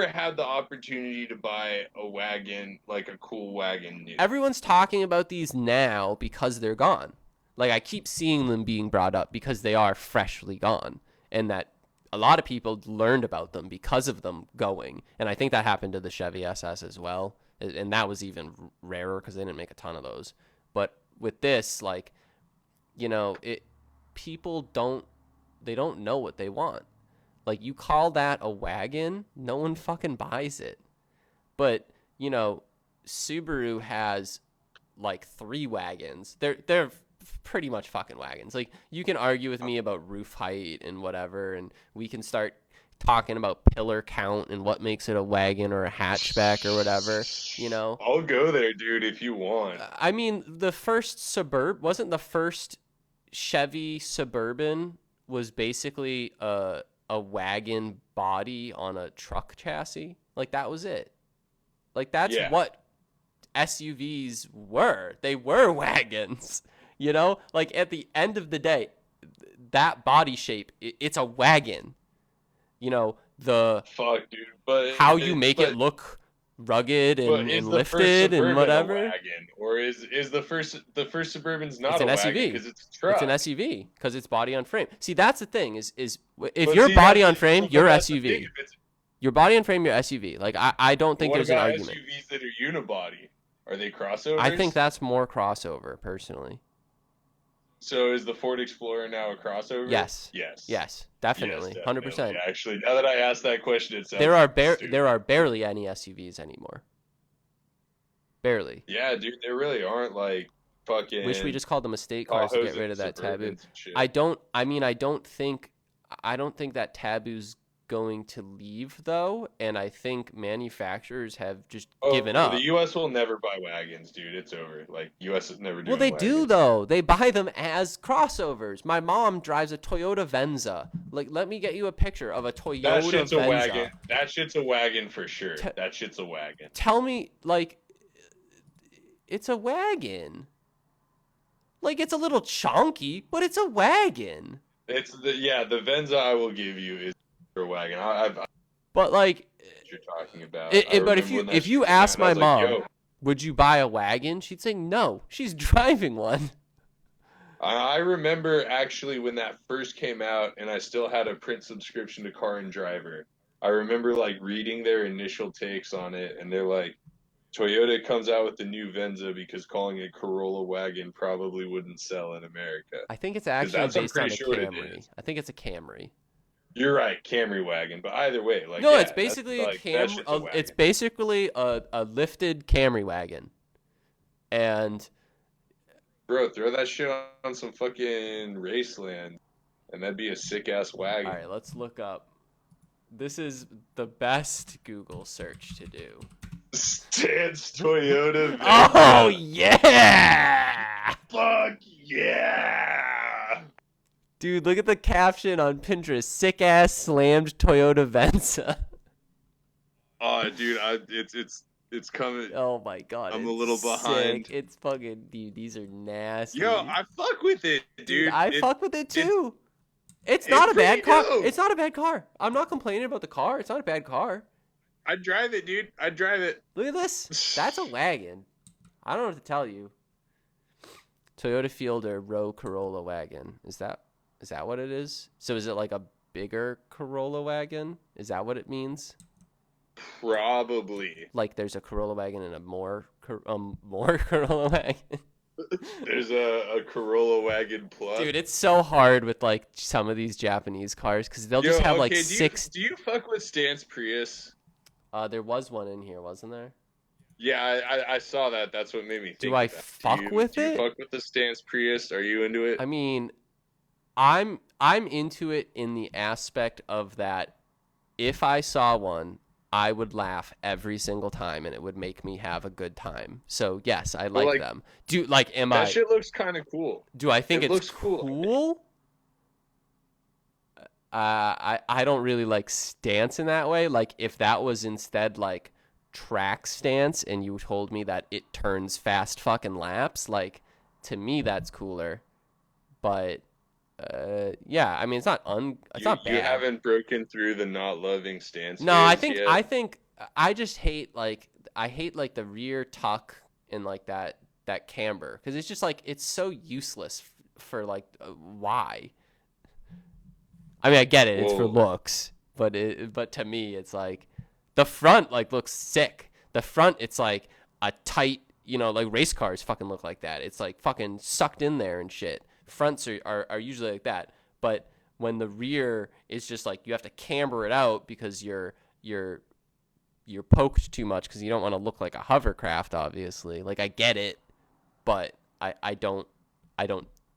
had the opportunity to buy a wagon, like a cool wagon new. Everyone's talking about these now because they're gone. Like, I keep seeing them being brought up because they are freshly gone, and that a lot of people learned about them because of them going. And I think that happened to the Chevy SS as well. And that was even rarer because they didn't make a ton of those. But with this, like, people don't know what they want. Like, you call that a wagon, no one fucking buys it. But, Subaru has like 3 wagons. They're pretty much fucking wagons. Like, you can argue with me about roof height and whatever, and we can start talking about pillar count and what makes it a wagon or a hatchback or whatever, I'll go there, dude, if you want. I mean, the first wasn't the first Chevy Suburban was basically a wagon body on a truck chassis. Like, that was it. Like, that's what SUVs were. They were wagons, Like, at the end of the day, that body shape, it's a wagon. Fuck, dude, but how you make it look rugged and lifted and whatever. A wagon, or is the first Suburban's not it's an a SUV wagon because it's a truck? It's an SUV because it's body on frame. See, that's the thing is if you're body on frame, you're SUV. Your body on frame, you're SUV. Like, I don't think there's an argument. SUVs that are unibody, are they crossovers? I think that's more crossover, personally. So is the Ford Explorer now a crossover? Yes, definitely, 100%. Actually, now that I asked that question, it sounds there are barely any SUVs anymore. Barely. Yeah, dude, there really aren't. Like, fucking. Wish we just called them estate cars to get rid of that taboo. I don't think that taboo's going to leave, though, and I think manufacturers have just given up. The U.S. will never buy wagons, dude. It's over. Like, U.S. is never doing Well, they wagons. do, though. They buy them as crossovers. My mom drives a Toyota Venza. Like, let me get you a picture of a Toyota Venza. That shit's a wagon. That shit's a wagon for sure. That shit's a wagon. Tell me, like, it's a wagon. Like, it's a little chonky, but it's a wagon. The Venza I will give you is a wagon. But, like, what you're talking about. But if you ask my mom, would you buy a wagon? She'd say no. She's driving one. I remember actually when that first came out, and I still had a print subscription to Car and Driver. I remember like reading their initial takes on it, and they're like, Toyota comes out with the new Venza because calling it Corolla wagon probably wouldn't sell in America. I think it's actually based on a Camry. I think it's a Camry. You're right, Camry wagon. But either way, like, no, it's basically it's basically a lifted Camry wagon. And bro, throw that shit on some fucking Raceland, and that'd be a sick ass wagon. All right, let's look up. This is the best Google search to do. Stance Toyota Venza. Oh yeah! Fuck yeah! Dude, look at the caption on Pinterest. Sick ass slammed Toyota Venza. Oh, dude, it's coming. Oh my god, I'm a little behind. Sick. It's fucking, dude. These are nasty. Yo, I fuck with it, dude. I fuck with it too. It's not a bad car. It's not a bad car. I'm not complaining about the car. It's not a bad car. I'd drive it, dude. I'd drive it. Look at this. That's a wagon. I don't know what to tell you. Toyota Fielder Row Corolla wagon. Is that? Is that what it is? So is it like a bigger Corolla wagon? Is that what it means? Probably. Like there's a Corolla wagon and a more Corolla wagon. There's a Corolla Wagon Plus. Dude, it's so hard with like some of these Japanese cars because they'll just have like okay, six. Do you fuck with Stance Prius? There was one in here, wasn't there? Yeah, I saw that. That's what made me think. Do I fuck with do you it? fuck with the Stance Prius? Are you into it? I mean, I'm into it in the aspect of that if I saw one, I would laugh every single time and it would make me have a good time. So yes, I like them. That shit looks kind of cool. Do I think it it's looks cool? I don't really like stance in that way. Like if that was instead like track stance and you told me that it turns fast fucking laps, like to me that's cooler. But yeah, I mean it's not bad. You haven't broken through the not loving stance. No, I think I just hate like the rear tuck and like that camber because it's just like it's so useless for like why. I mean, I get it; it's for looks, but to me, it's like the front like looks sick. The front, it's like a tight, like race cars fucking look like that. It's like fucking sucked in there and shit. Fronts are usually like that, but when the rear is just like you have to camber it out because you're poked too much because you don't want to look like a hovercraft, obviously. Like I get it, but I don't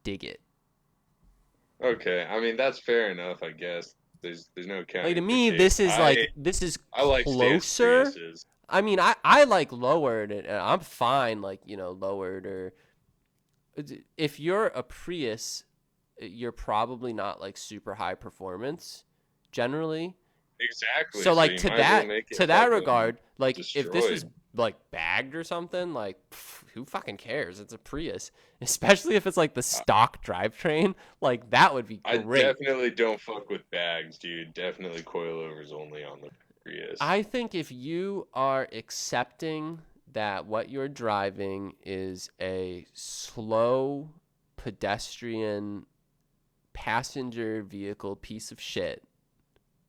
dig it. Okay, I mean that's fair enough, I guess. There's no counting. Like to me, this is I like closer. I mean, I like lowered, and I'm fine, like lowered or. If you're a Prius, you're probably not like super high performance, generally. Exactly. So like to that regard, like destroyed. If this was like bagged or something, like who fucking cares? It's a Prius, especially if it's like the stock drivetrain. Like that would be great. I definitely don't fuck with bags, dude. Definitely coilovers only on the Prius. I think if you are accepting that what you're driving is a slow pedestrian passenger vehicle piece of shit,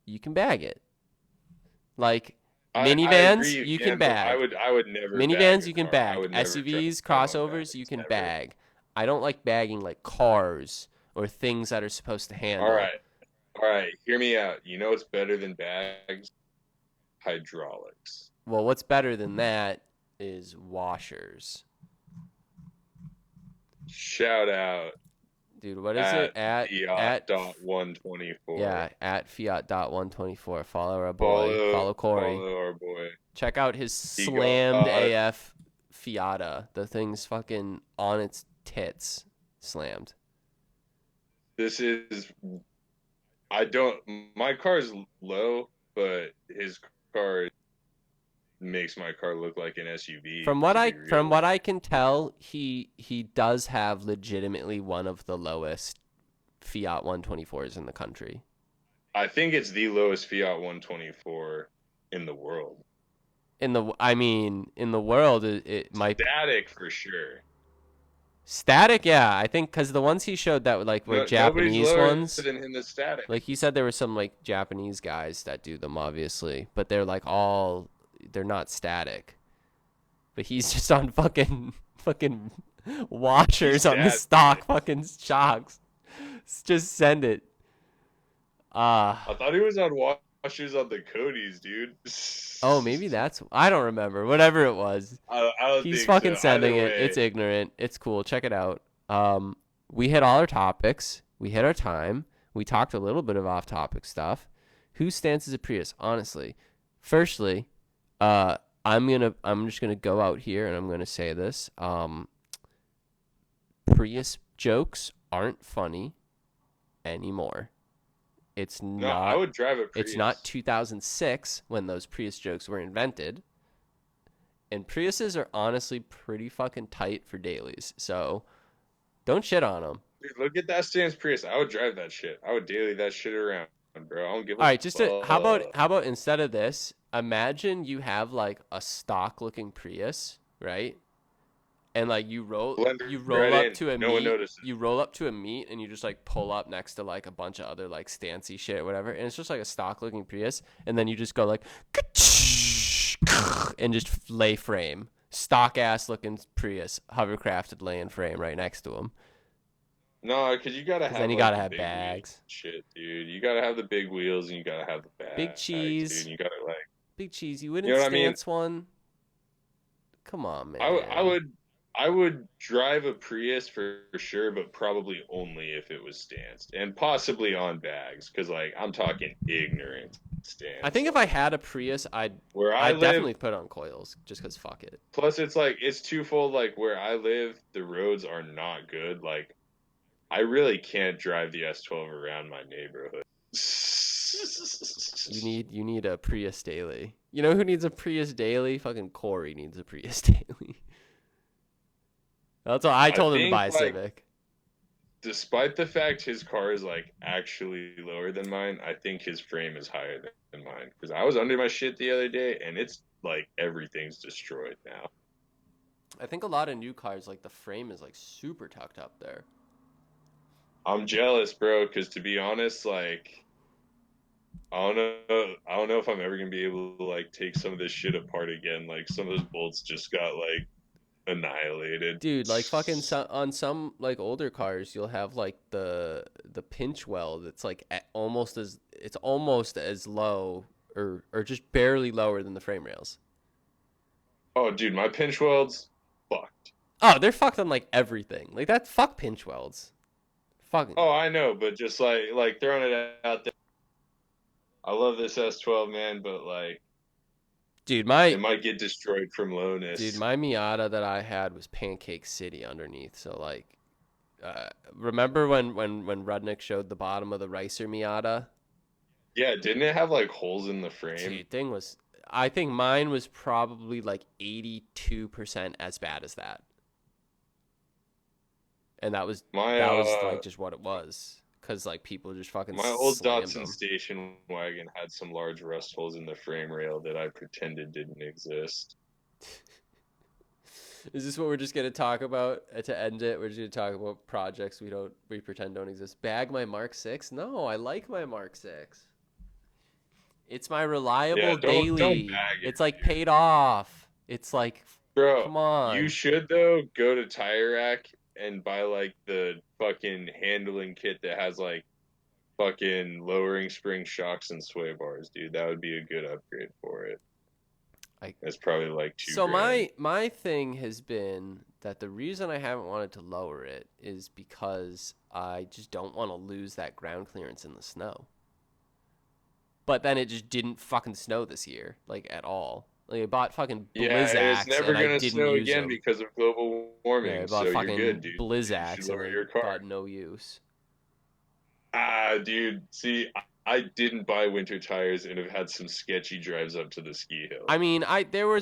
you can bag it. Like minivans, you can bag. I would never. Minivans, you can bag. SUVs, crossovers, you can bag. I don't like bagging like cars or things that are supposed to handle. All right. Hear me out. You know what's better than bags? Hydraulics. Well, what's better than that is washers. Shout out. Dude, what is it? At Fiat.124. Yeah, at Fiat.124. Follow our boy. Follow Corey. Follow our boy. Check out his slammed AF Fiata. The thing's fucking on its tits. Slammed. My car's low, but his car makes my car look like an SUV. From what I can tell, he does have legitimately one of the lowest Fiat 124s in the country. I think it's the lowest Fiat 124 in the world. In the world, it might static for sure. Static, yeah. I think because the ones he showed that were Japanese ones. Than the static. Like he said, there were some like Japanese guys that do them, obviously, but they're like they're not static. But he's just on fucking washers on the stock fucking shocks. Just send it. I thought he was on washers on the Cody's, dude. Oh, maybe I don't remember. Whatever it was. He's fucking sending it. It's ignorant. It's cool. Check it out. We hit all our topics. We hit our time. We talked a little bit of off-topic stuff. Whose stance is a Prius? Honestly, firstly, I'm just gonna go out here and I'm gonna say this. Prius jokes aren't funny anymore. It's not. No, I would drive a Prius. It's not 2006 when those Prius jokes were invented. And Priuses are honestly pretty fucking tight for dailies. So don't shit on them. Dude, look at that Stance Prius. I would drive that shit. I would daily that shit around, bro. I don't give a fuck. All right, how about instead of this, imagine you have like a stock looking Prius, right? and like Blend you roll right up in. to a No one meet, notices. you roll up to a meet, and you just like pull up next to like a bunch of other like stancy shit or whatever, and it's just like a stock looking Prius, and then you just go like and just lay frame, stock ass looking Prius, hovercrafted laying frame right next to him. No, because you gotta Because then have you like gotta the have big wheels bags, and shit, dude. You gotta have the big wheels and you gotta have the big bags, dude. cheese, And you gotta like, big cheese. You you wouldn't know what I mean? stance one. Come on, I man. would I would drive a Prius for sure, but probably only if it was stanced and possibly on bags, because like I'm talking ignorant I stance. think if I had a Prius, Where I I'd live, definitely put on coils just because fuck it. plus it's like it's twofold. Like where I live, the roads are not good. Like I really can't drive the S12 around my neighborhood. You need a Prius daily. You know who needs a Prius daily? Fucking Corey needs a Prius daily. That's all I I told him to think buy a like Civic. despite the fact his car is like actually lower than mine, I think his frame is higher than mine. Because I was under my shit the other day, and it's like everything's destroyed now. I think a lot of new cars like the frame is like super tucked up there. I'm jealous, bro. Because to be honest, like I don't know if I'm ever gonna be able to like take some of this shit apart again. Like some of those bolts just got like annihilated. Dude, like fucking on some like older cars, you'll have like the pinch weld. It's like it's almost as low or just barely lower than the frame rails. Oh, dude, my pinch welds fucked. Oh, they're fucked on like everything. Like that fuck pinch welds. Fucking Oh, I know, but just like throwing it out there. I love this S12, man, but like dude, it might get destroyed from lowness. my Miata that I had was Pancake City underneath. So like, remember when Rudnick showed the bottom of the Ricer Miata? Yeah, didn't it have like holes in the frame? Dude, thing was, I think mine was probably like 82% as bad as that, and My that was like just what it was, cause like people just fucking my old slammed Datsun them. station wagon had some large rust holes in the frame rail that I pretended didn't exist. Is this what we're just gonna talk about to end it? We're just gonna talk about projects we pretend don't exist. Bag my Mark 6? No, I like my Mark 6. It's my Yeah, reliable don't daily. bag it, It's like dude. paid off. It's like, Bro, come you on. should though go to Tire Rack and buy like the fucking handling kit that has like fucking lowering spring shocks and sway bars, dude. That would be a good upgrade for it. I It's probably like two So grand. my thing has been that the reason I haven't wanted to lower it is because I just don't want to lose that ground clearance in the snow. But then it just didn't fucking snow this year, like at all. Like I bought fucking Yeah, and it's Blizzaks never and I gonna didn't snow use again them. because of global Yeah, I warming. bought So you're good, fucking dude. You should Blizzaks and lower then your car. got no use. Ah, dude. See, I didn't buy winter tires and have had some sketchy drives up to the ski hill. I mean, there were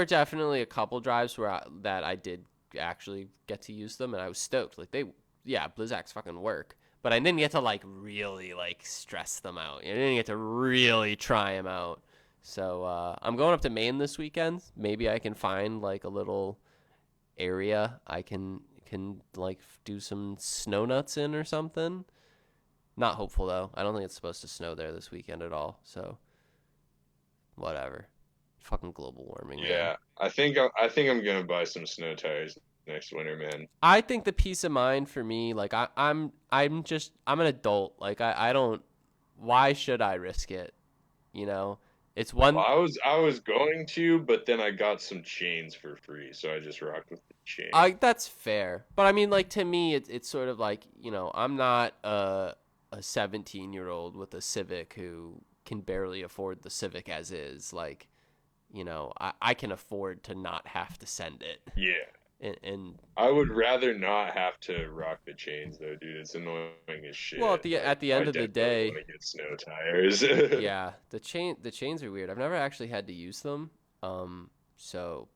definitely a couple drives that I did actually get to use them, and I was stoked. Like yeah, Blizzaks fucking work, but I didn't get to like really like stress them out. I didn't get to really try them out. So I'm going up to Maine this weekend. Maybe I can find like a little area I can like do some snow nuts in or something. Not hopeful though. I don't think it's supposed to snow there this weekend at all. So whatever. Fucking global warming, man. Yeah, I think I'm gonna buy some snow tires next winter, man. I think the peace of mind for me, like I'm an adult. Like I don't. Why should I risk it? You know, it's Well, one. I was going to, but then I got some chains for free, so I just rocked with the chain. I That's fair, but I mean, like to me, it's sort of like I'm not a 17-year-old with a Civic who can barely afford the Civic as is. Like, I can afford to not have to send it. Yeah. And I would rather not have to rock the chains though, dude. It's annoying as well, shit. at Like the I end of the definitely day, want to get snow tires. yeah, the chains are weird. I've never actually had to use them. So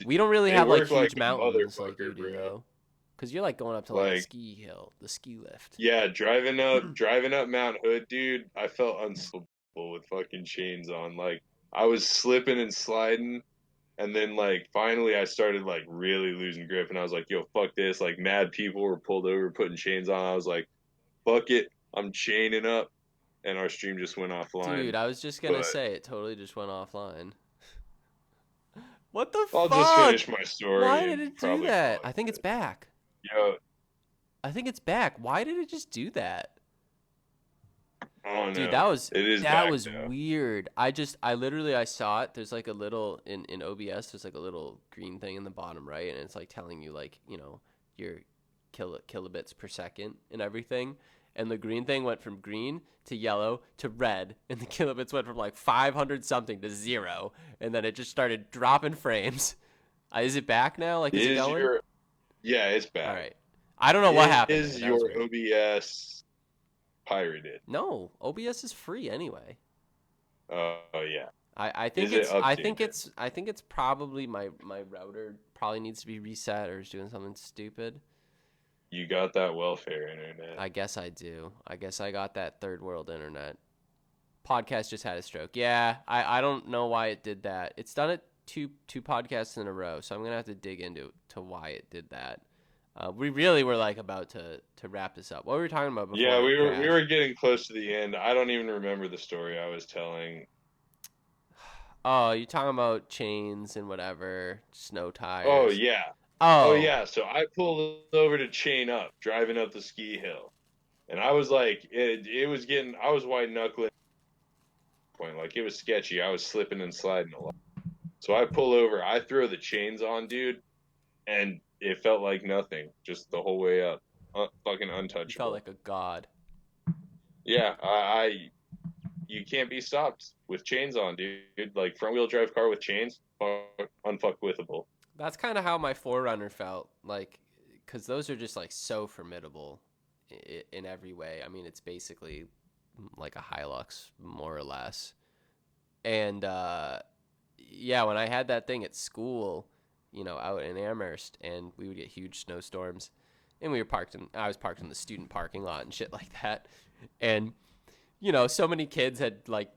we don't really They have like work like huge a mountains like you motherfucker, do bro. though, because you're like going up to like a Like ski hill, the ski lift. yeah, driving up Mount Hood, dude. I felt unstoppable with fucking chains on. Like I was slipping and sliding, And then like finally I started like really losing grip and I was like, yo, fuck this. Like mad people were pulled over putting chains on. I was like, fuck it. I'm chaining up and our stream just went offline. Dude, I was just gonna But say it totally just went offline. What the I'll just fuck? finish my Why story did and it do probably call that? it I think it's quits. back. Yo, I think it's back. Why did it just do that? I don't Dude, know. It is that back was though. weird. I literally I saw it. There's like a little in OBS. There's like a little green thing in the bottom right, and it's like telling you like your kilobits per second and everything. And the green thing went from green to yellow to red, and the kilobits went from like 500 something to 0, and then it just started dropping frames. Is it back now? Like, is it Is going? your Yeah, it's All back. right. I don't know what happened there. Is That was your weird. OBS pirated? No, OBS is free anyway. Oh yeah. I think Is it it's updated? I think it's probably my router probably needs to be reset or is doing something stupid. You got that welfare internet. I guess I do. I guess I got that third world internet. Podcast just had a stroke. Yeah, I don't know why it did that. It's done it two podcasts in a row, so I'm gonna have to dig into to why it did that. We really were like about to wrap this up. What were we talking about before Yeah, it we crashed? were getting close to the end. I don't even remember the story I was telling. Oh, you're talking about chains and whatever, snow Oh tires. yeah. Oh Oh, yeah. So I pulled over to chain up, driving up the ski hill. And I was like it was getting I was white knuckling point. Like it was sketchy. I was slipping and sliding a lot. So I pull over, I throw the chains on, dude, and it felt like nothing, just the whole way up. Fucking you felt untouchable. like a god. Yeah, you can't be stopped with chains on, dude. Like front wheel drive car with chains, unfuckwithable. That's kind of how my Forerunner felt, like, because those are just like so formidable in every way. I mean, it's basically like a Hilux, more or less. And yeah, when I had that thing at school, out in Amherst, and we would get huge snowstorms, and I was parked in the student parking lot and shit like that, and so many kids had like,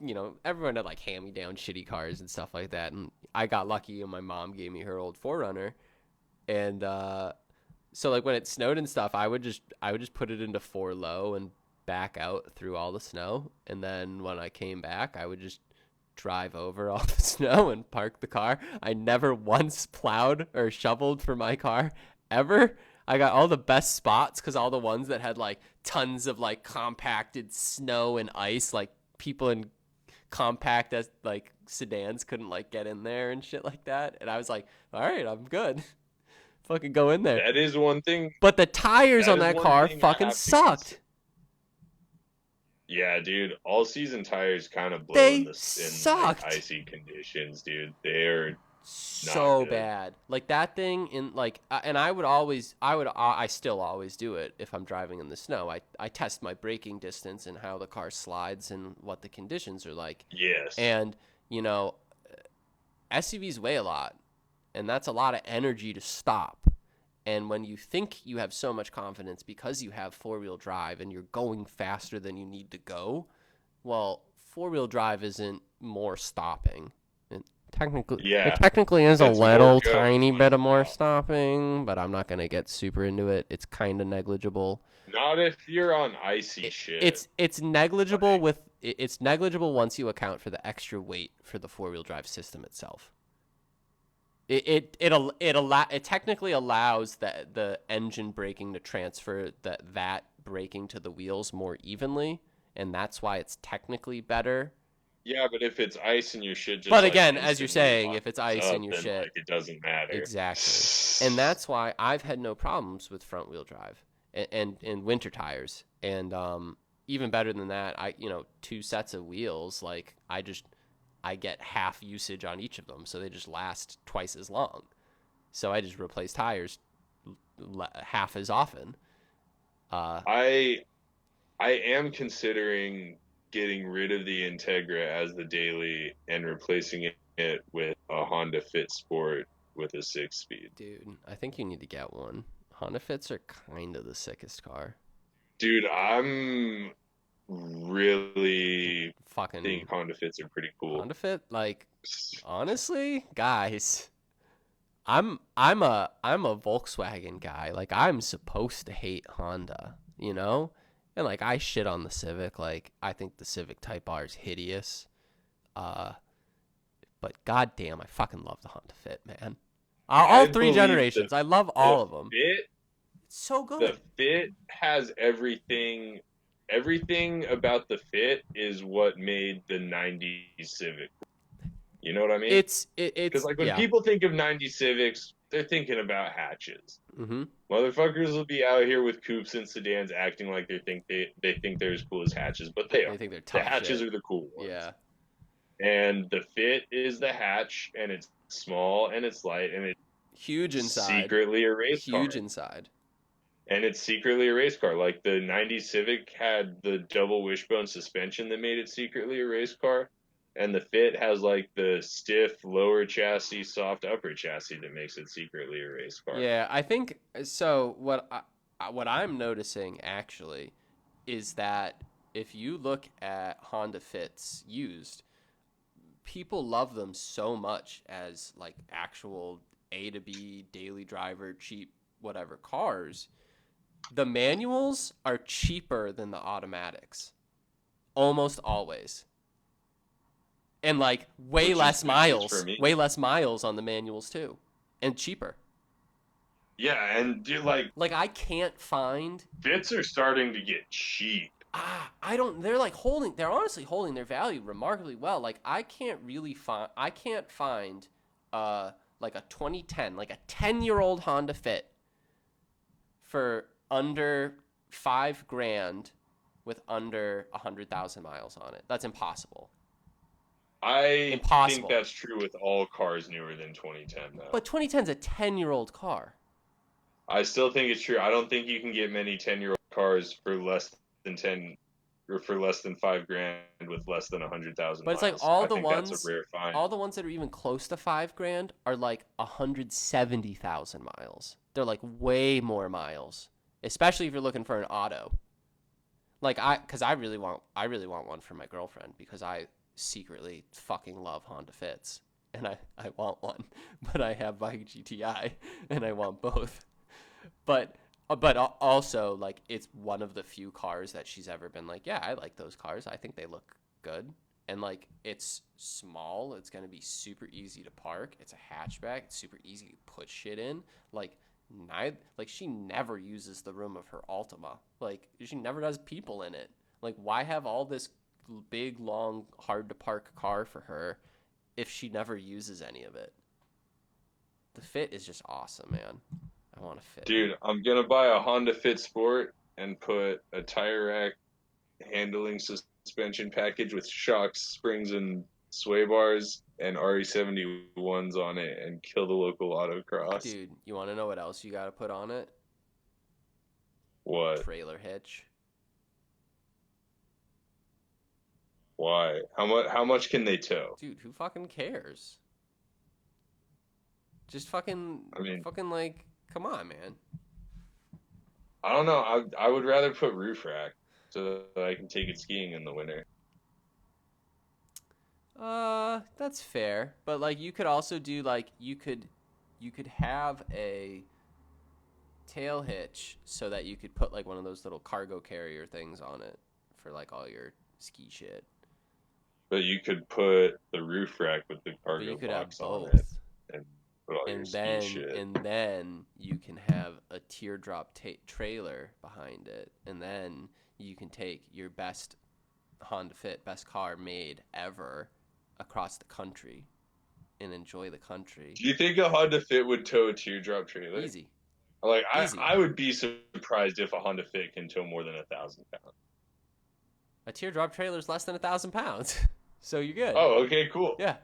everyone had like hand me down shitty cars and stuff like that. And I got lucky and my mom gave me her old Forerunner. And so like when it snowed and stuff, I would just put it into 4 low and back out through all the snow. And then when I came back, I would just drive over all the snow and park the car. I never once plowed or shoveled for my car ever. I got all the best spots because all the ones that had like tons of like compacted snow and ice, like people in compact as like sedans couldn't like get in there and shit like that. And I was like, all right, I'm good. Fucking go in there. That is one thing. But the tires That on is that one car thing I fucking have to consider. sucked. Yeah, dude. All season tires kind of blow They in like sucked icy conditions, dude. They're not so good. bad. Like that thing in like, and I still always do it if I'm driving in the snow. I test my braking distance and how the car slides and what the conditions are like. Yes. And you know, SUVs weigh a lot, and that's a lot of energy to stop. And when you think you have so much confidence because you have four-wheel drive and you're going faster than you need to go, well, four-wheel drive isn't more stopping. It Yeah. technically is a It's more little go, tiny less bit of more stop. stopping, but I'm not gonna get super into it. It's kind of negligible. Not if you're on icy It, shit. it's negligible Like, with it's negligible once you account for the extra weight for the four-wheel drive system itself. It technically allows the engine braking to transfer that braking to the wheels more evenly, and that's why it's technically better. yeah, but if it's ice and your shit just But like again, as you're instantly saying, if it's locks ice in up, your then shit, like it doesn't matter. exactly. And that's why I've had no problems with front wheel drive and winter tires. And even better than that, two sets of wheels, like I get half usage on each of them, so they just last twice as long. So I just replace tires half as often. Uh, I am considering getting rid of the Integra as the daily and replacing it with a Honda Fit Sport with a 6 speed. Dude, I think you need to get one. Honda Fits are kind of the sickest car. Dude, I'm really think Fucking Honda Fits are pretty cool. Honda Fit, like, honestly, guys, I'm a Volkswagen guy. Like I'm supposed to hate Honda, you know? And like I shit on the Civic. Like I think the Civic Type R is hideous. Uh but goddamn, I fucking love the Honda Fit, man. All I three believe generations. I love all of them. Fit It's so the good. Fit has everything. Everything about the Fit is what made the '90s Civic. You know what I mean? It's Because like when yeah. people think of '90s Civics, they're thinking about hatches. Mhm. Motherfuckers will be out here with coupes and sedans acting like they think they're as cool as hatches, but they They are. think they're The tough hatches shit. are the cool ones. Yeah. And the Fit is the hatch, and it's small and it's light and it's Huge inside. secretly a race Huge car. inside. And it's secretly a race car. Like the '90s Civic had the double wishbone suspension that made it secretly a race car, and the Fit has like the stiff lower chassis, soft upper chassis that makes it secretly a race car. Yeah, I think so. What I'm noticing actually is that if you look at Honda Fits used, people love them so much as like actual A to B daily driver cheap whatever cars. The manuals are cheaper than the automatics, almost always, and like way Which is less good news for miles, me. way less miles on the manuals too, and cheaper. Yeah, and dude, like Like I can't find Fits are starting to get cheap. I don't. They're like holding. They're honestly holding their value remarkably well. Like I can't really find. I can't find, like a 2010, like a 10-year-old Honda Fit for under 5 grand with under 100,000 miles on it. That's impossible. I think Impossible. that's true with all cars newer than 2010, though. But 2010 is a 10-year-old car. I still think it's true. I don't think you can get many 10-year-old cars for less than 10 or for less than 5 grand with less than 100,000 But it's like miles. I think that's a rare find. all the ones that are even close to 5 grand are like 170,000 miles. They're like way more miles, especially if you're looking for an auto. Like because I really want one for my girlfriend because I secretly fucking love Honda Fits and I want one, but I have my GTI and I want both. But also like it's one of the few cars that she's ever been like, yeah, I like those cars. I think they look good. And like it's small, it's gonna be super easy to park. It's a hatchback, it's super easy to put shit in. Like like she never uses the room of her Altima. Like she never does people in it. Like why have all this big, long, hard to park car for her if she never uses any of it? The Fit is just awesome, man. I want a Fit. Dude, I'm gonna buy a Honda Fit Sport and put a tire rack handling suspension package with shocks, springs, and sway bars and RE71s on it and kill the local autocross. Dude, you want to know what else you got to put on it? What? Trailer hitch. Why? How much can they tow? Dude, who fucking cares? Just fucking, I mean, fucking like, come on, man. I don't know. I would rather put roof rack so that I can take it skiing in the winter. That's fair. But like, you could also do like, you could have a tail hitch so that you could put like one of those little cargo carrier things on it for like all your ski shit. But you could put the roof rack with the But you cargo could have box on it both. and put all your ski shit. And then you can have a teardrop trailer behind it, and then you can take your best Honda Fit, best car made ever, across the country, and enjoy the country. Do you think a Honda Fit would tow a teardrop trailer? Easy, Like easy. I would be surprised if a Honda Fit can tow more than 1,000 pounds. A teardrop trailer is less than 1,000 pounds, so you're good. Oh, okay, cool. Yeah.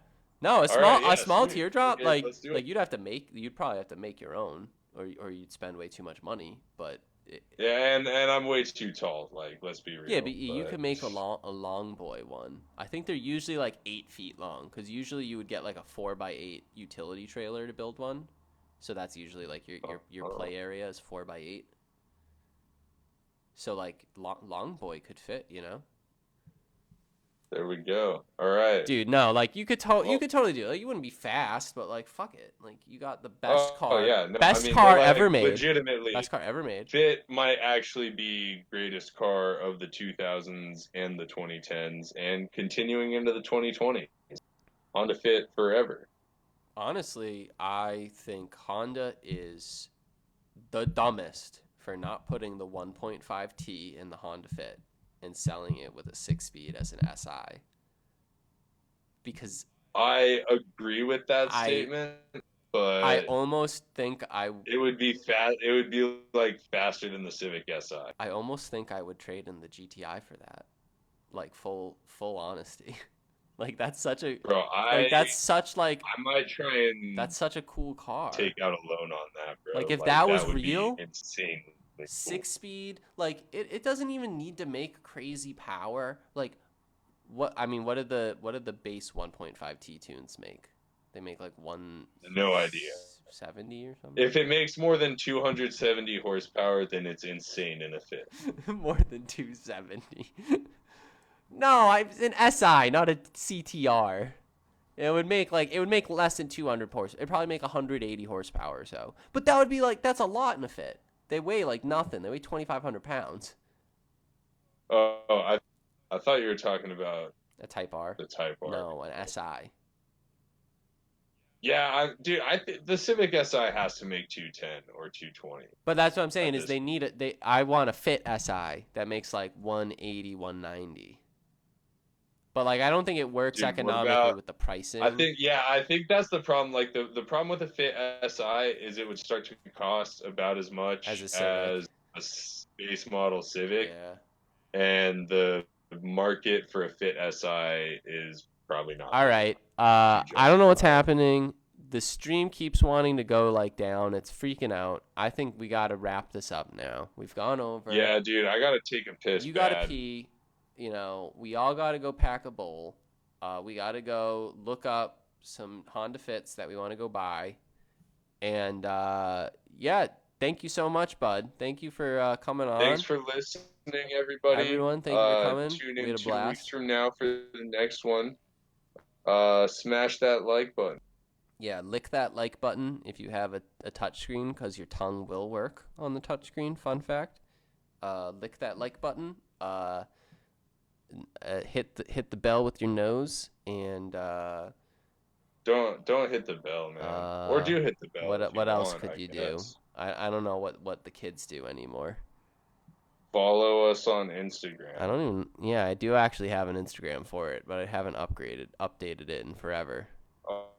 No, Yeah, a small sweet. teardrop Okay, like let's do like it. you'd probably have to make your own, or you'd spend way too much money. But Yeah, and I'm way too tall. Like, let's be real. yeah, but you could make a long boy one. I think they're usually like 8 feet long because usually you would get like a 4x8 utility trailer to build one. So that's usually like your play area is 4x8. So like long boy could fit, you know. There we go. All right. Dude, no, like you could Well, totally do it. Like, you wouldn't be fast, but like fuck it. Like you got the best oh car, yeah, no, I best mean, but car like ever made. legitimately, Best car ever made. Fit might actually be greatest car of the 2000s and the 2010s, and continuing into the 2020s. Honda Fit forever. Honestly, I think Honda is the dumbest for not putting the 1.5T in the Honda Fit and selling it with a 6-speed as an SI. Because I agree with that I statement, I but almost think it would be fast. It would be like faster than the Civic Si. I almost think I would trade in the GTI for that. Like full honesty. Like that's such a Bro, like that's such like I might try and that's such a cool car. take out a loan on that, Like bro. if Like that was that would be real, insanely cool. 6-speed, like it doesn't even need to make crazy power. Like what did the base 1.5T tunes make? They make like No idea. 170 or something. If it makes more than 270 horsepower, then it's insane in a Fit. More than 270. No, it's an SI, not a CTR. It would make less than 200 horse. It'd probably make 180 horsepower or so. But that would be like that's a lot in a Fit. They weigh like nothing. They weigh 2,500 pounds. Oh, I thought you were talking about A Type R. the Type R. No, an SI. Yeah, dude, the Civic Si has to make 210 or 220. But that's what I'm saying is they need it. I want a Fit SI that makes like 180, 190. But like I don't think it works economically with the pricing. I think that's the problem. Like the problem with the Fit Si is it would start to cost about as much As as a base model Civic, Yeah. and the market for a Fit Si is probably not. All right. I don't know what's happening. The stream keeps wanting to go like down. It's freaking out. I think we got to wrap this up now. We've gone over. Yeah, dude, I got to take a piss. You got to pee. You know, we all got to go pack a bowl. We got to go look up some Honda Fits that we want to go buy. And yeah, thank you so much, bud. Thank you for coming on. Thanks for listening, everybody. Everyone, thank you for coming. Tune We in had a 2 blast. weeks from now for the next one. Smash that like button. Yeah, lick that like button if you have a touch screen, because your tongue will work on the touch screen. Fun fact. Lick that like button. Hit the bell with your nose, and don't hit the bell, man. Or do hit the bell. What else could you do? I don't know what the kids do anymore. Follow us on Instagram. I don't even. Yeah, I do actually have an Instagram for it, but I haven't updated it in forever.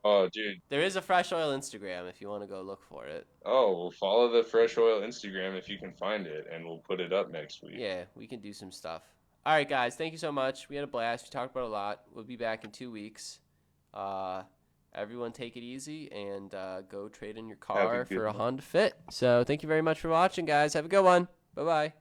Oh, dude. There is a Fresh Oil Instagram if you want to go look for it. Oh, well, follow the Fresh Oil Instagram if you can find it, and we'll put it up next week. Yeah, we can do some stuff. All right, guys. Thank you so much. We had a blast. We talked about a lot. We'll be back in 2 weeks. Everyone take it easy and go trade in your car for a Honda Fit. So thank you very much for watching, guys. Have a good one. Bye-bye.